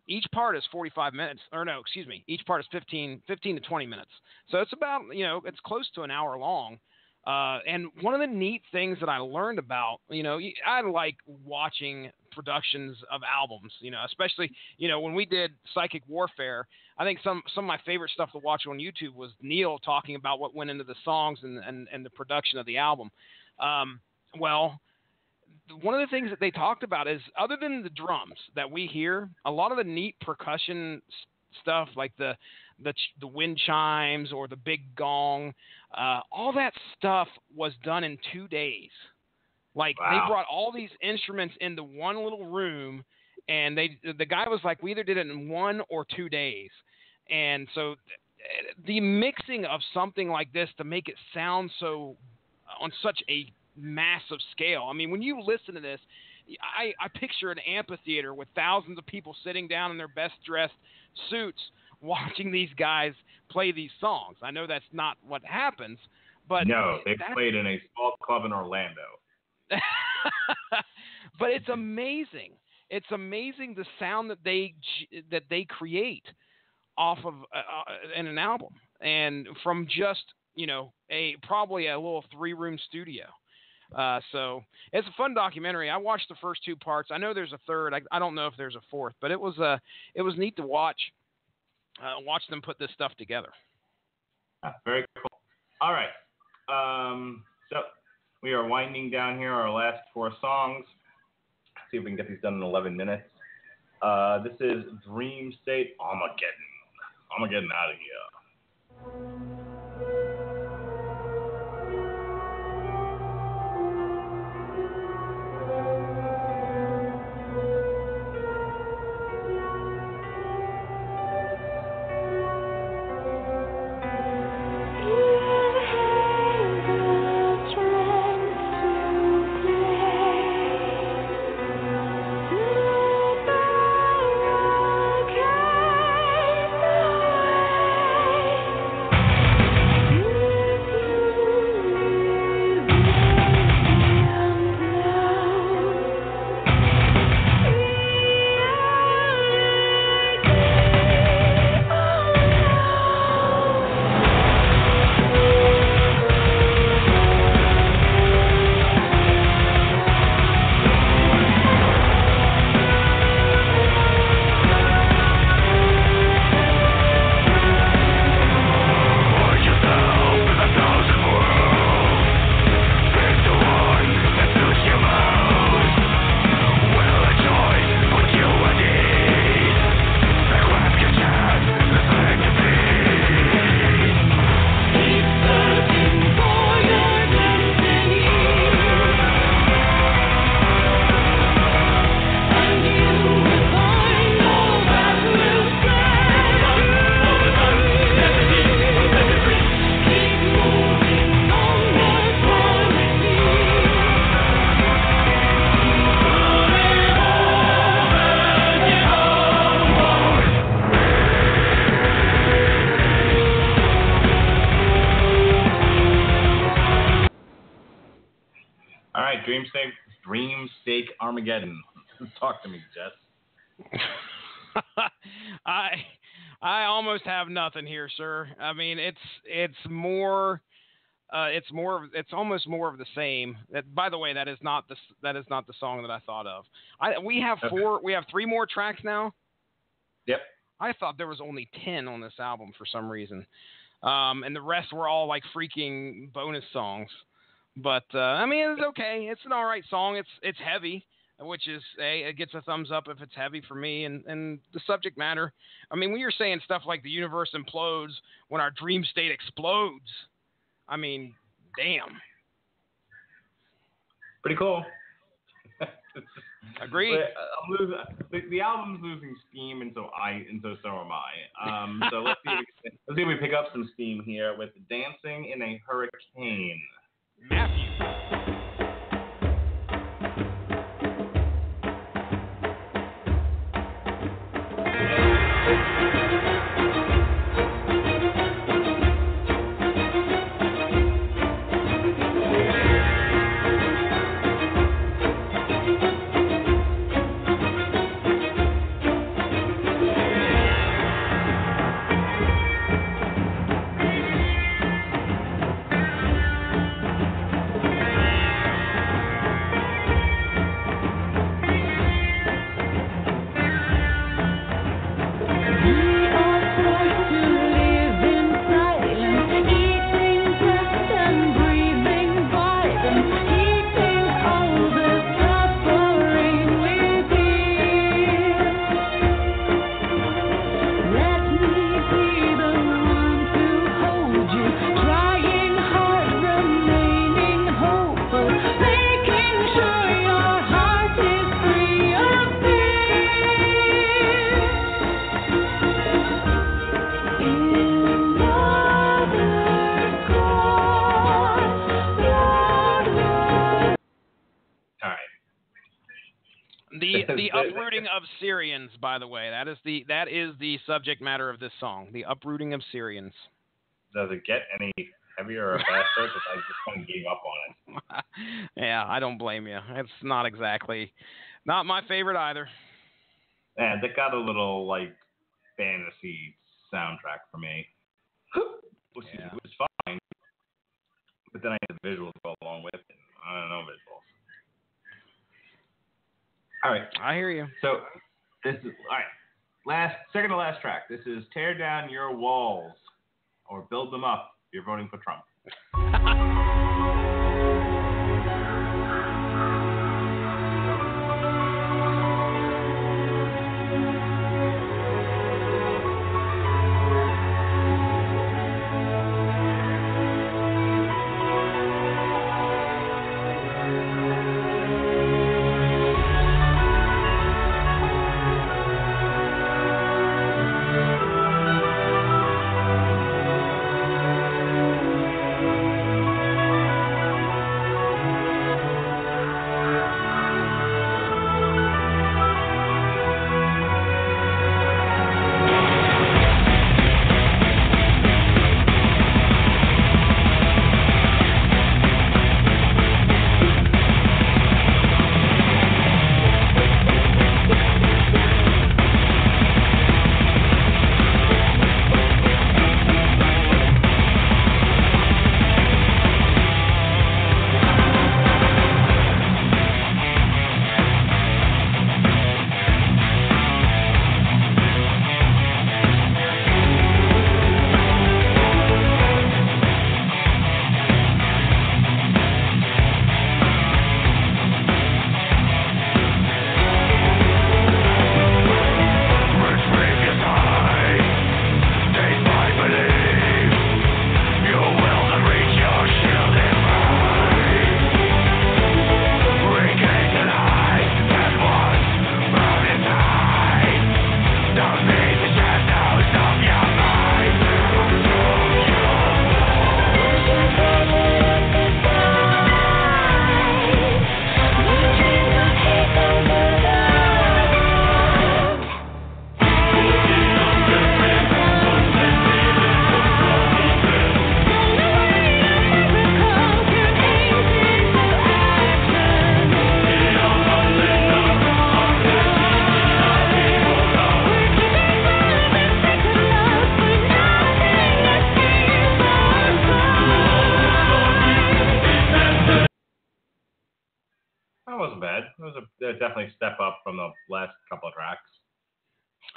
Each part is 45 minutes, or no, excuse me. Each part is 15 to 20 minutes. So it's about, it's close to an hour long. And one of the neat things that I learned about, I like watching productions of albums, especially, when we did Psychic Warfare, I think some of my favorite stuff to watch on YouTube was Neil talking about what went into the songs and the production of the album. Well, one of the things that they talked about is other than the drums that we hear, a lot of the neat percussion stuff like the wind chimes or the big gong, all that stuff was done in 2 days. Like wow. They brought all these instruments into one little room, and the guy was like, we either did it in 1 or 2 days. And so the mixing of something like this to make it sound so on such a massive scale. I mean, when you listen to this, I picture an amphitheater with thousands of people sitting down in their best dressed suits watching these guys play these songs. I know that's not what happens, but no, they played in a small club in Orlando. But it's amazing. It's amazing the sound that they create off of in an album, and from just probably a little 3-room studio. So it's a fun documentary. I watched the first 2 parts. I know there's a third. I don't know if there's a fourth, but it was neat to watch them put this stuff together. Very cool. All right. So we are winding down here our last 4 songs. See if we can get these done in 11 minutes. This is Dream State Armageddon. I'm getting out of here. Thank Dreamsake Armageddon. Talk to me, Jess. I almost have nothing here, sir. I mean, it's almost more of the same. By the way, that is not the song that I thought of. We have 3 more tracks now. Yep. I thought there was only 10 on this album for some reason, and the rest were all like freaking bonus songs. But I mean, it's okay. It's an all right song. It's heavy, which is it gets a thumbs up if it's heavy for me. And the subject matter. I mean, when you're saying stuff like the universe implodes when our dream state explodes, I mean, damn. Pretty cool. Agreed. The album's losing steam, and so am I. So let's see if we pick up some steam here with "Dancing in a Hurricane." Matthew. The uprooting of Syrians, by the way, that is the subject matter of this song. The uprooting of Syrians. Does it get any heavier or faster? Because I just kind of gave up on it. Yeah, I don't blame you. It's not my favorite either. Yeah, they got a little like fantasy soundtrack for me, which is fine. But then I had the visuals to go along with it. I don't know visuals. All right. I hear you. So this is all right. Second to last track. This is "Tear Down Your Walls" or "Build Them Up." You're voting for Trump.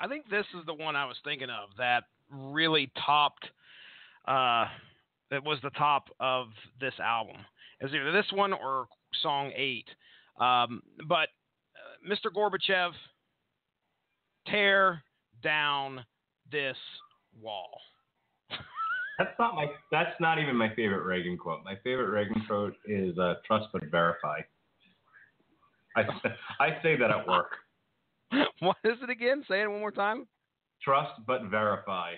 I think this is the one I was thinking of that really topped. That was the top of this album. It was either this one or song 8. But Mr. Gorbachev, tear down this wall. That's not even my favorite Reagan quote. My favorite Reagan quote is "Trust but verify." I say that at work. What is it again? Say it one more time. Trust but verify.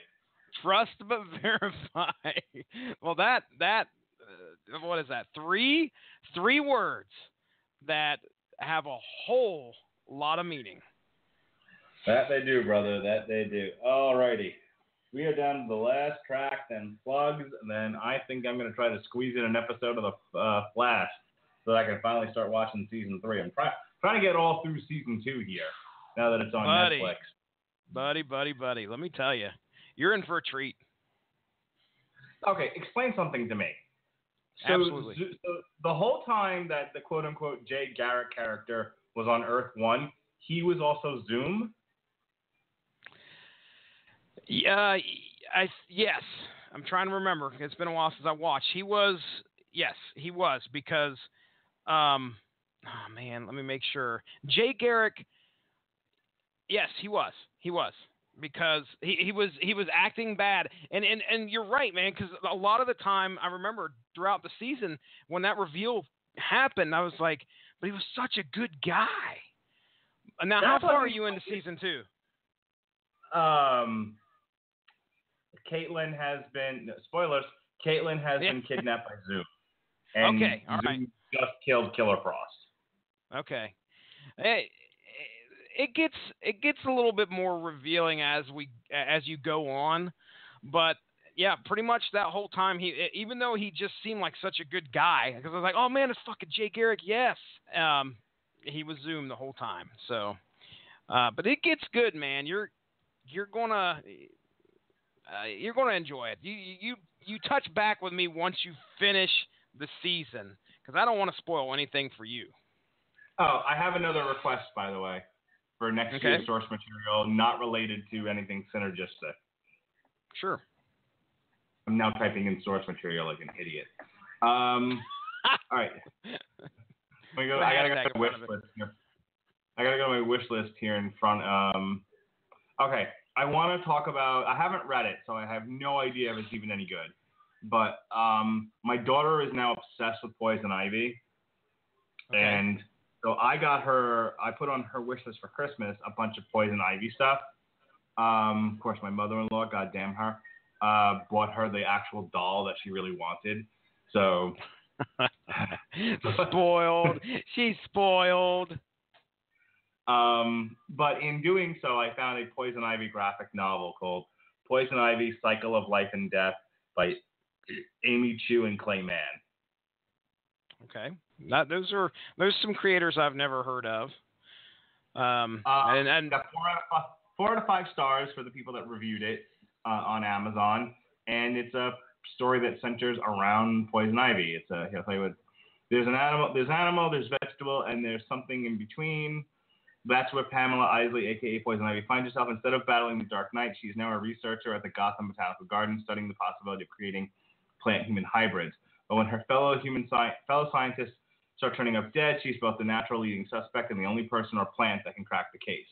Trust but verify. Well, that what is that? Three words that have a whole lot of meaning. That they do, brother. That they do. Alrighty. We are down to the last track, then plugs, and then I think I'm going to try to squeeze in an episode of the Flash so that I can finally start watching season 3. I'm trying to get all through season 2 here now that it's on Netflix. Buddy, let me tell you, you're in for a treat. Okay, explain something to me. So, Absolutely. So the whole time that the quote-unquote Jay Garrick character was on Earth 1, he was also Zoom? Yeah, yes. I'm trying to remember. It's been a while since I watched. He was because, oh man, let me make sure. Jay Garrick, yes, he was because he was acting bad, and you're right, man. Because a lot of the time, I remember throughout the season when that reveal happened, I was like, but he was such a good guy. Now, how far are you into season 2? Caitlin has been, spoilers, Caitlin has been kidnapped by Zoom. And okay, all Zoom right. just killed Killer Frost. Okay. It gets a little bit more revealing as you go on, but yeah, pretty much that whole time even though he just seemed like such a good guy, because I was like, oh man, it's fucking Jay Garrick, yes. He was Zoom the whole time. So, but it gets good, man. You're gonna enjoy it. You touch back with me once you finish the season, because I don't want to spoil anything for you. Oh, I have another request, by the way, for next year's source material, not related to anything synergistic. Sure. I'm now typing in source material like an idiot. All right. I gotta go to my wish list here. I gotta go to my wish list here in front. Okay. I want to talk about, I haven't read it, so I have no idea if it's even any good. But my daughter is now obsessed with Poison Ivy. Okay. And so I put on her wish list for Christmas a bunch of Poison Ivy stuff. Of course, my mother-in-law, goddamn her, bought her the actual doll that she really wanted. So. Spoiled. She's spoiled. But in doing so, I found a Poison Ivy graphic novel called Poison Ivy: Cycle of Life and Death by Amy Chu and Clay Mann. Okay, those are some creators I've never heard of. And got 4 out of 5 stars for the people that reviewed it on Amazon, and it's a story that centers around Poison Ivy. It's I'll tell you what. There's animal, there's vegetable, and there's something in between. That's where Pamela Isley, a.k.a. Poison Ivy, finds herself. Instead of battling the Dark Knight, she's now a researcher at the Gotham Botanical Garden studying the possibility of creating plant-human hybrids. But when her fellow scientists start turning up dead, she's both the natural leading suspect and the only person or plant that can crack the case.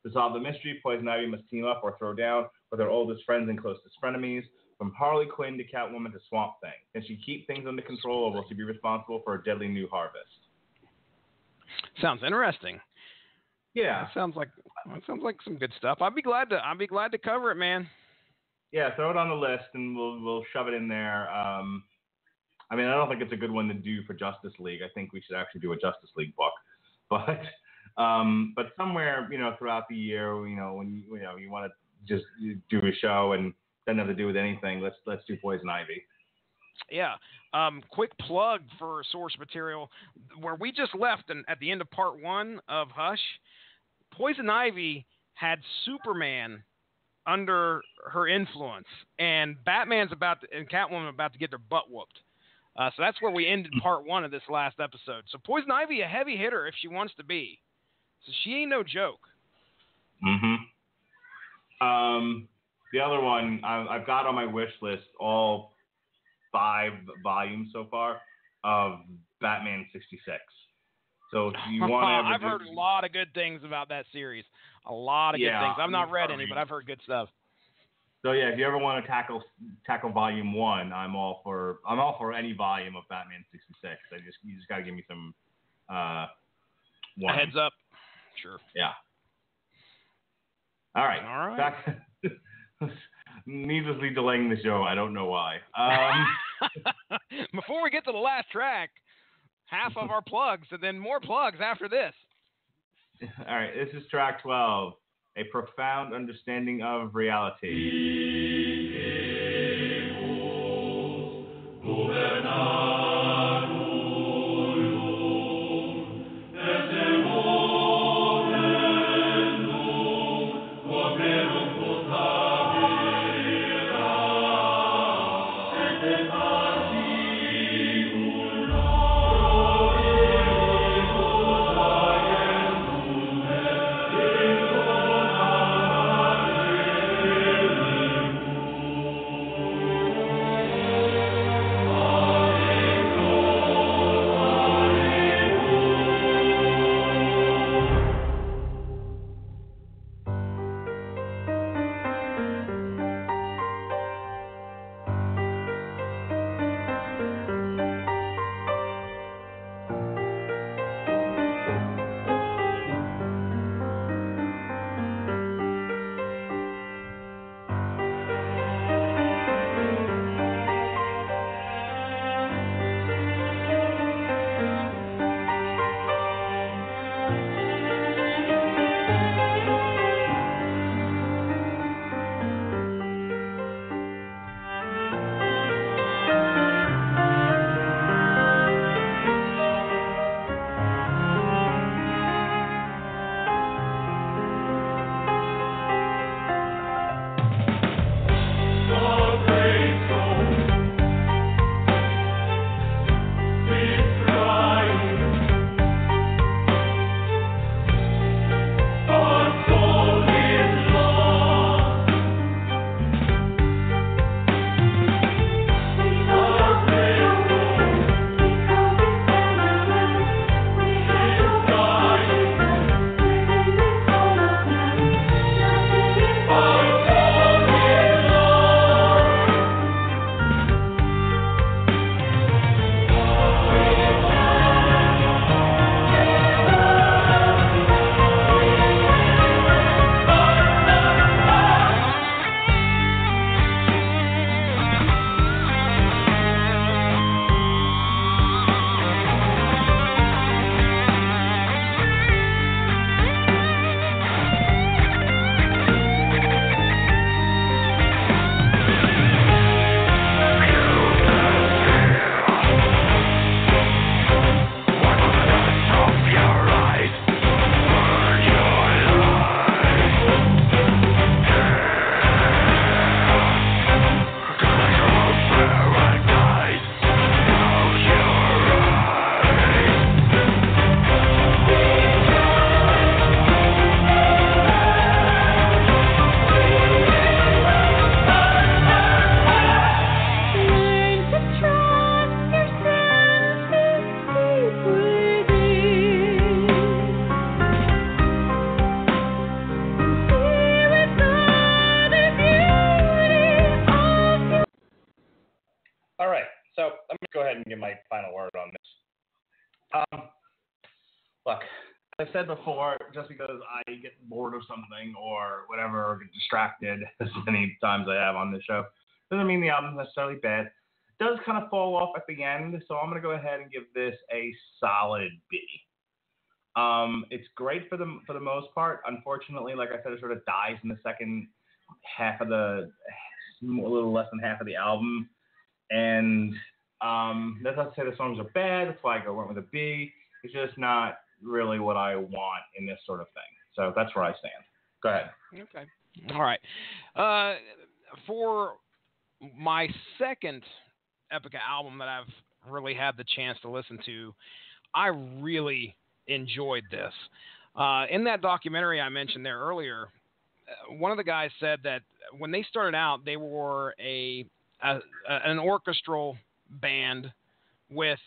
To solve the mystery, Poison Ivy must team up or throw down with her oldest friends and closest frenemies, from Harley Quinn to Catwoman to Swamp Thing. Can she keep things under control, or will she be responsible for a deadly new harvest? Sounds interesting. Yeah, that sounds like some good stuff. I'd be glad to cover it, man. Yeah, throw it on the list and we'll shove it in there. I mean, I don't think it's a good one to do for Justice League. I think we should actually do a Justice League book, but somewhere throughout the year, when you want to just do a show and doesn't have to do with anything, let's do Poison Ivy. Yeah. Quick plug for source material where we just left, and at the end of part 1 of Hush, Poison Ivy had Superman under her influence, and Batman's and Catwoman about to get their butt whooped. So that's where we ended part 1 of this last episode. So Poison Ivy, a heavy hitter if she wants to be. So she ain't no joke. Mm-hmm. The other one I've got on my wish list all 5 volumes so far of Batman 66. So if you want to I've heard a lot of good things about that series. A lot of good things. I've not read any, but I've heard good stuff. So yeah, if you ever want to tackle volume 1, I'm all for any volume of Batman 66. You just got to give me some a heads up. Sure. Yeah. All right. Back. Needlessly delaying the show. I don't know why. Before we get to the last track, half of our plugs and then more plugs after this. All right. This is track 12, A Profound Understanding of Reality. I've said before, just because I get bored of something or whatever, or get distracted as many times I have on this show, doesn't mean the album's necessarily bad. It does kind of fall off at the end, so I'm going to go ahead and give this a solid B. It's great for the most part. Unfortunately, like I said, it sort of dies in the second half of a little less than half of the album. And that's not to say the songs are bad. That's why I went with a B. It's just not really what I want in this sort of thing. So that's where I stand. Go ahead. Okay. All right. For my second Epica album that I've really had the chance to listen to, I really enjoyed this. In that documentary I mentioned there earlier, one of the guys said that when they started out, they were an orchestral band with,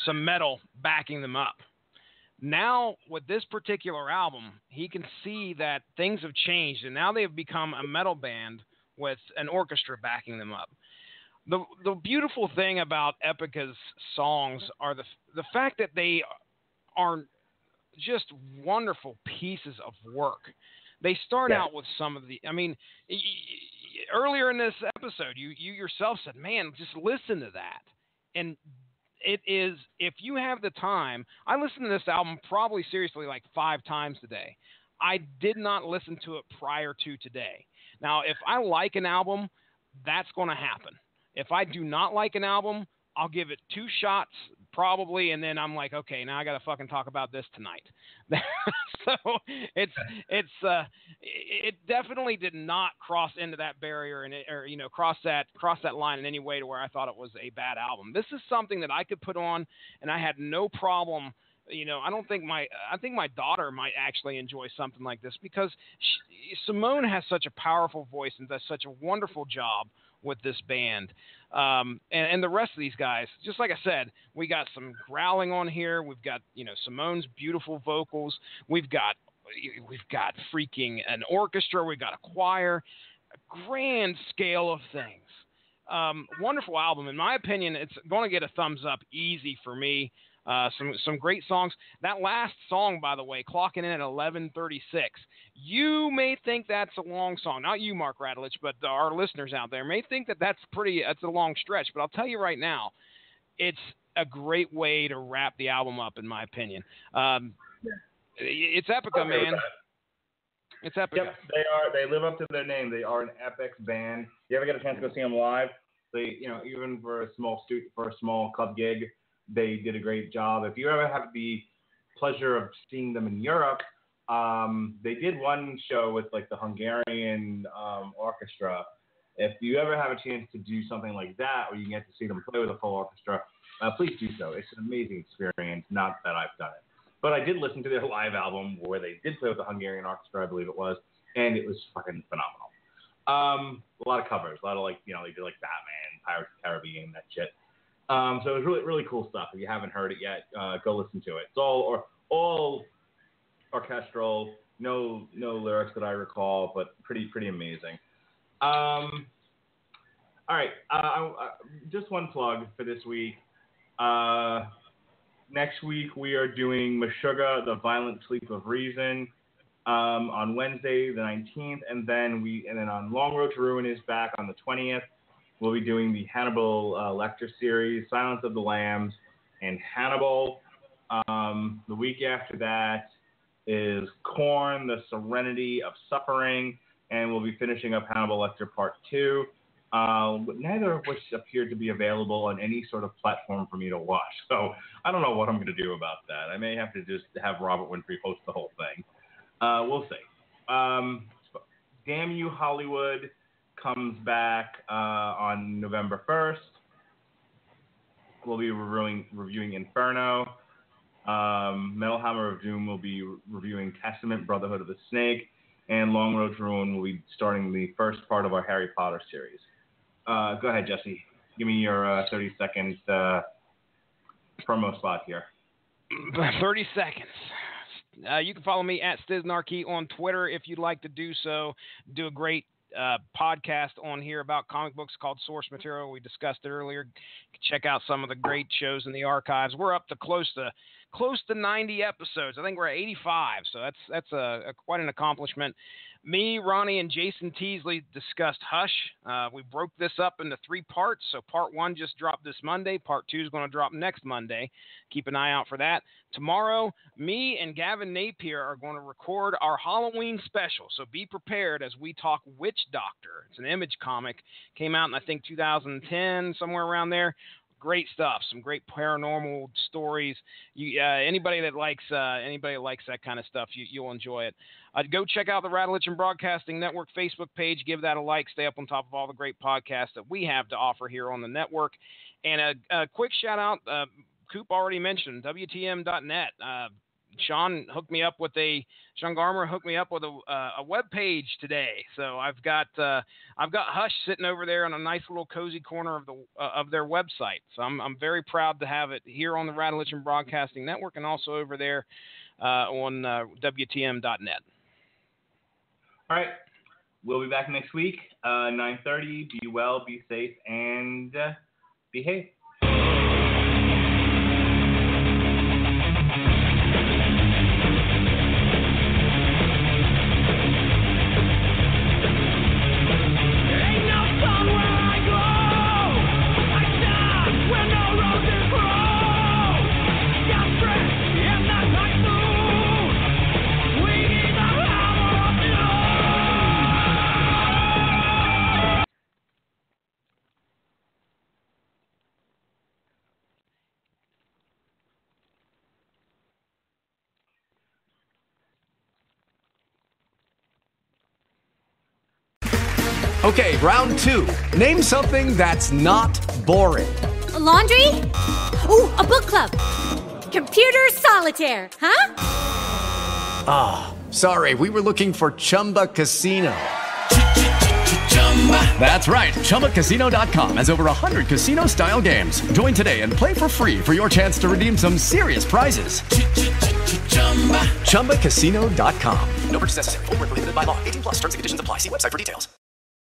some metal backing them up. Now, with this particular album, he can see that things have changed, and now they've become a metal band with an orchestra backing them up. The beautiful thing about Epica's songs are the fact that they are just wonderful pieces of work. They start out with some of the, earlier in this episode, you yourself said, man, just listen to that. And it is, if you have the time, I listened to this album probably seriously like 5 times today. I did not listen to it prior to today. Now, if I like an album, that's going to happen. If I do not like an album, I'll give it 2 shots probably, and then I'm like, okay, now I got to fucking talk about this tonight. So it definitely did not cross into that barrier or cross that line in any way to where I thought it was a bad album. This is something that I could put on and I had no problem. I think my daughter might actually enjoy something like this because Simone has such a powerful voice and does such a wonderful job with this band. And the rest of these guys, just like I said, we got some growling on here. We've got, Simone's beautiful vocals. We've got freaking an orchestra. We've got a choir, a grand scale of things. Wonderful album. In my opinion, it's going to get a thumbs up easy for me. Some great songs. That last song, by the way, clocking in at 11:36. You may think that's a long song. Not you, Mark Radulich, but our listeners out there may think that's a long stretch. But I'll tell you right now, it's a great way to wrap the album up, in my opinion. It's Epica, man. It's Epica. Yep, they live up to their name. They are an epic band. You ever get a chance to go see them live? They, even for a small club gig, they did a great job. If you ever have the pleasure of seeing them in Europe, they did one show with like the Hungarian orchestra. If you ever have a chance to do something like that, where you get to see them play with a full orchestra, please do so. It's an amazing experience. Not that I've done it, but I did listen to their live album where they did play with the Hungarian orchestra, I believe it was, and it was fucking phenomenal. A lot of covers, a lot of they did like Batman, Pirates of the Caribbean, that shit. So it was really, really cool stuff. If you haven't heard it yet, go listen to it. It's all orchestral, no lyrics that I recall, but pretty amazing. All right, just one plug for this week. Next week we are doing Meshuggah, The Violent Sleep of Reason, on Wednesday the 19th, and then on Long Road to Ruin is back on the 20th. We'll be doing the Hannibal lecture series, Silence of the Lambs, and Hannibal. The week after that is Korn, The Serenity of Suffering, and we'll be finishing up Hannibal Lecture Part 2. Neither of which appeared to be available on any sort of platform for me to watch. So I don't know what I'm going to do about that. I may have to just have Robert Winfrey post the whole thing. We'll see. Damn You Hollywood comes back on November 1st. We'll be reviewing Inferno. Metal Hammer of Doom will be reviewing Testament, Brotherhood of the Snake. And Long Road to Ruin will be starting the first part of our Harry Potter series. Go ahead, Jesse. Give me your 30-second promo spot here. 30 seconds. You can follow me at Stiznarkey on Twitter if you'd like to do so. Do a great podcast on here about comic books called Source Material. We discussed it earlier. Check out some of the great shows in the archives. We're up to close to 90 episodes. I think we're at 85, so that's quite an accomplishment. Me, Ronnie, and Jason Teasley discussed Hush. We broke this up into 3 parts. So part 1 just dropped this Monday. Part 2 is going to drop next Monday. Keep an eye out for that. Tomorrow, me and Gavin Napier are going to record our Halloween special. So be prepared as we talk Witch Doctor. It's an Image comic. Came out in, I think, 2010, somewhere around there. Great stuff. Some great paranormal stories. Anybody that likes that kind of stuff, you'll enjoy it. Go check out the Radulich and Broadcasting Network Facebook page. Give that a like. Stay up on top of all the great podcasts that we have to offer here on the network. And a quick shout out. Coop already mentioned WTM.net. Sean Garmer hooked me up with a web page today. So I've got Hush sitting over there in a nice little cozy corner of their website. So I'm very proud to have it here on the Radulich Broadcasting Network and also over there on WTM.net. All right. We'll be back next week, 9:30. Be well, be safe, and behave. Okay, round 2. Name something that's not boring. A laundry? Ooh, a book club. Computer solitaire, huh? Ah, sorry, we were looking for Chumba Casino. That's right, ChumbaCasino.com has over 100 casino-style games. Join today and play for free for your chance to redeem some serious prizes. ChumbaCasino.com. No purchase necessary. Void where prohibited by law. 18+ terms and conditions apply. See website for details.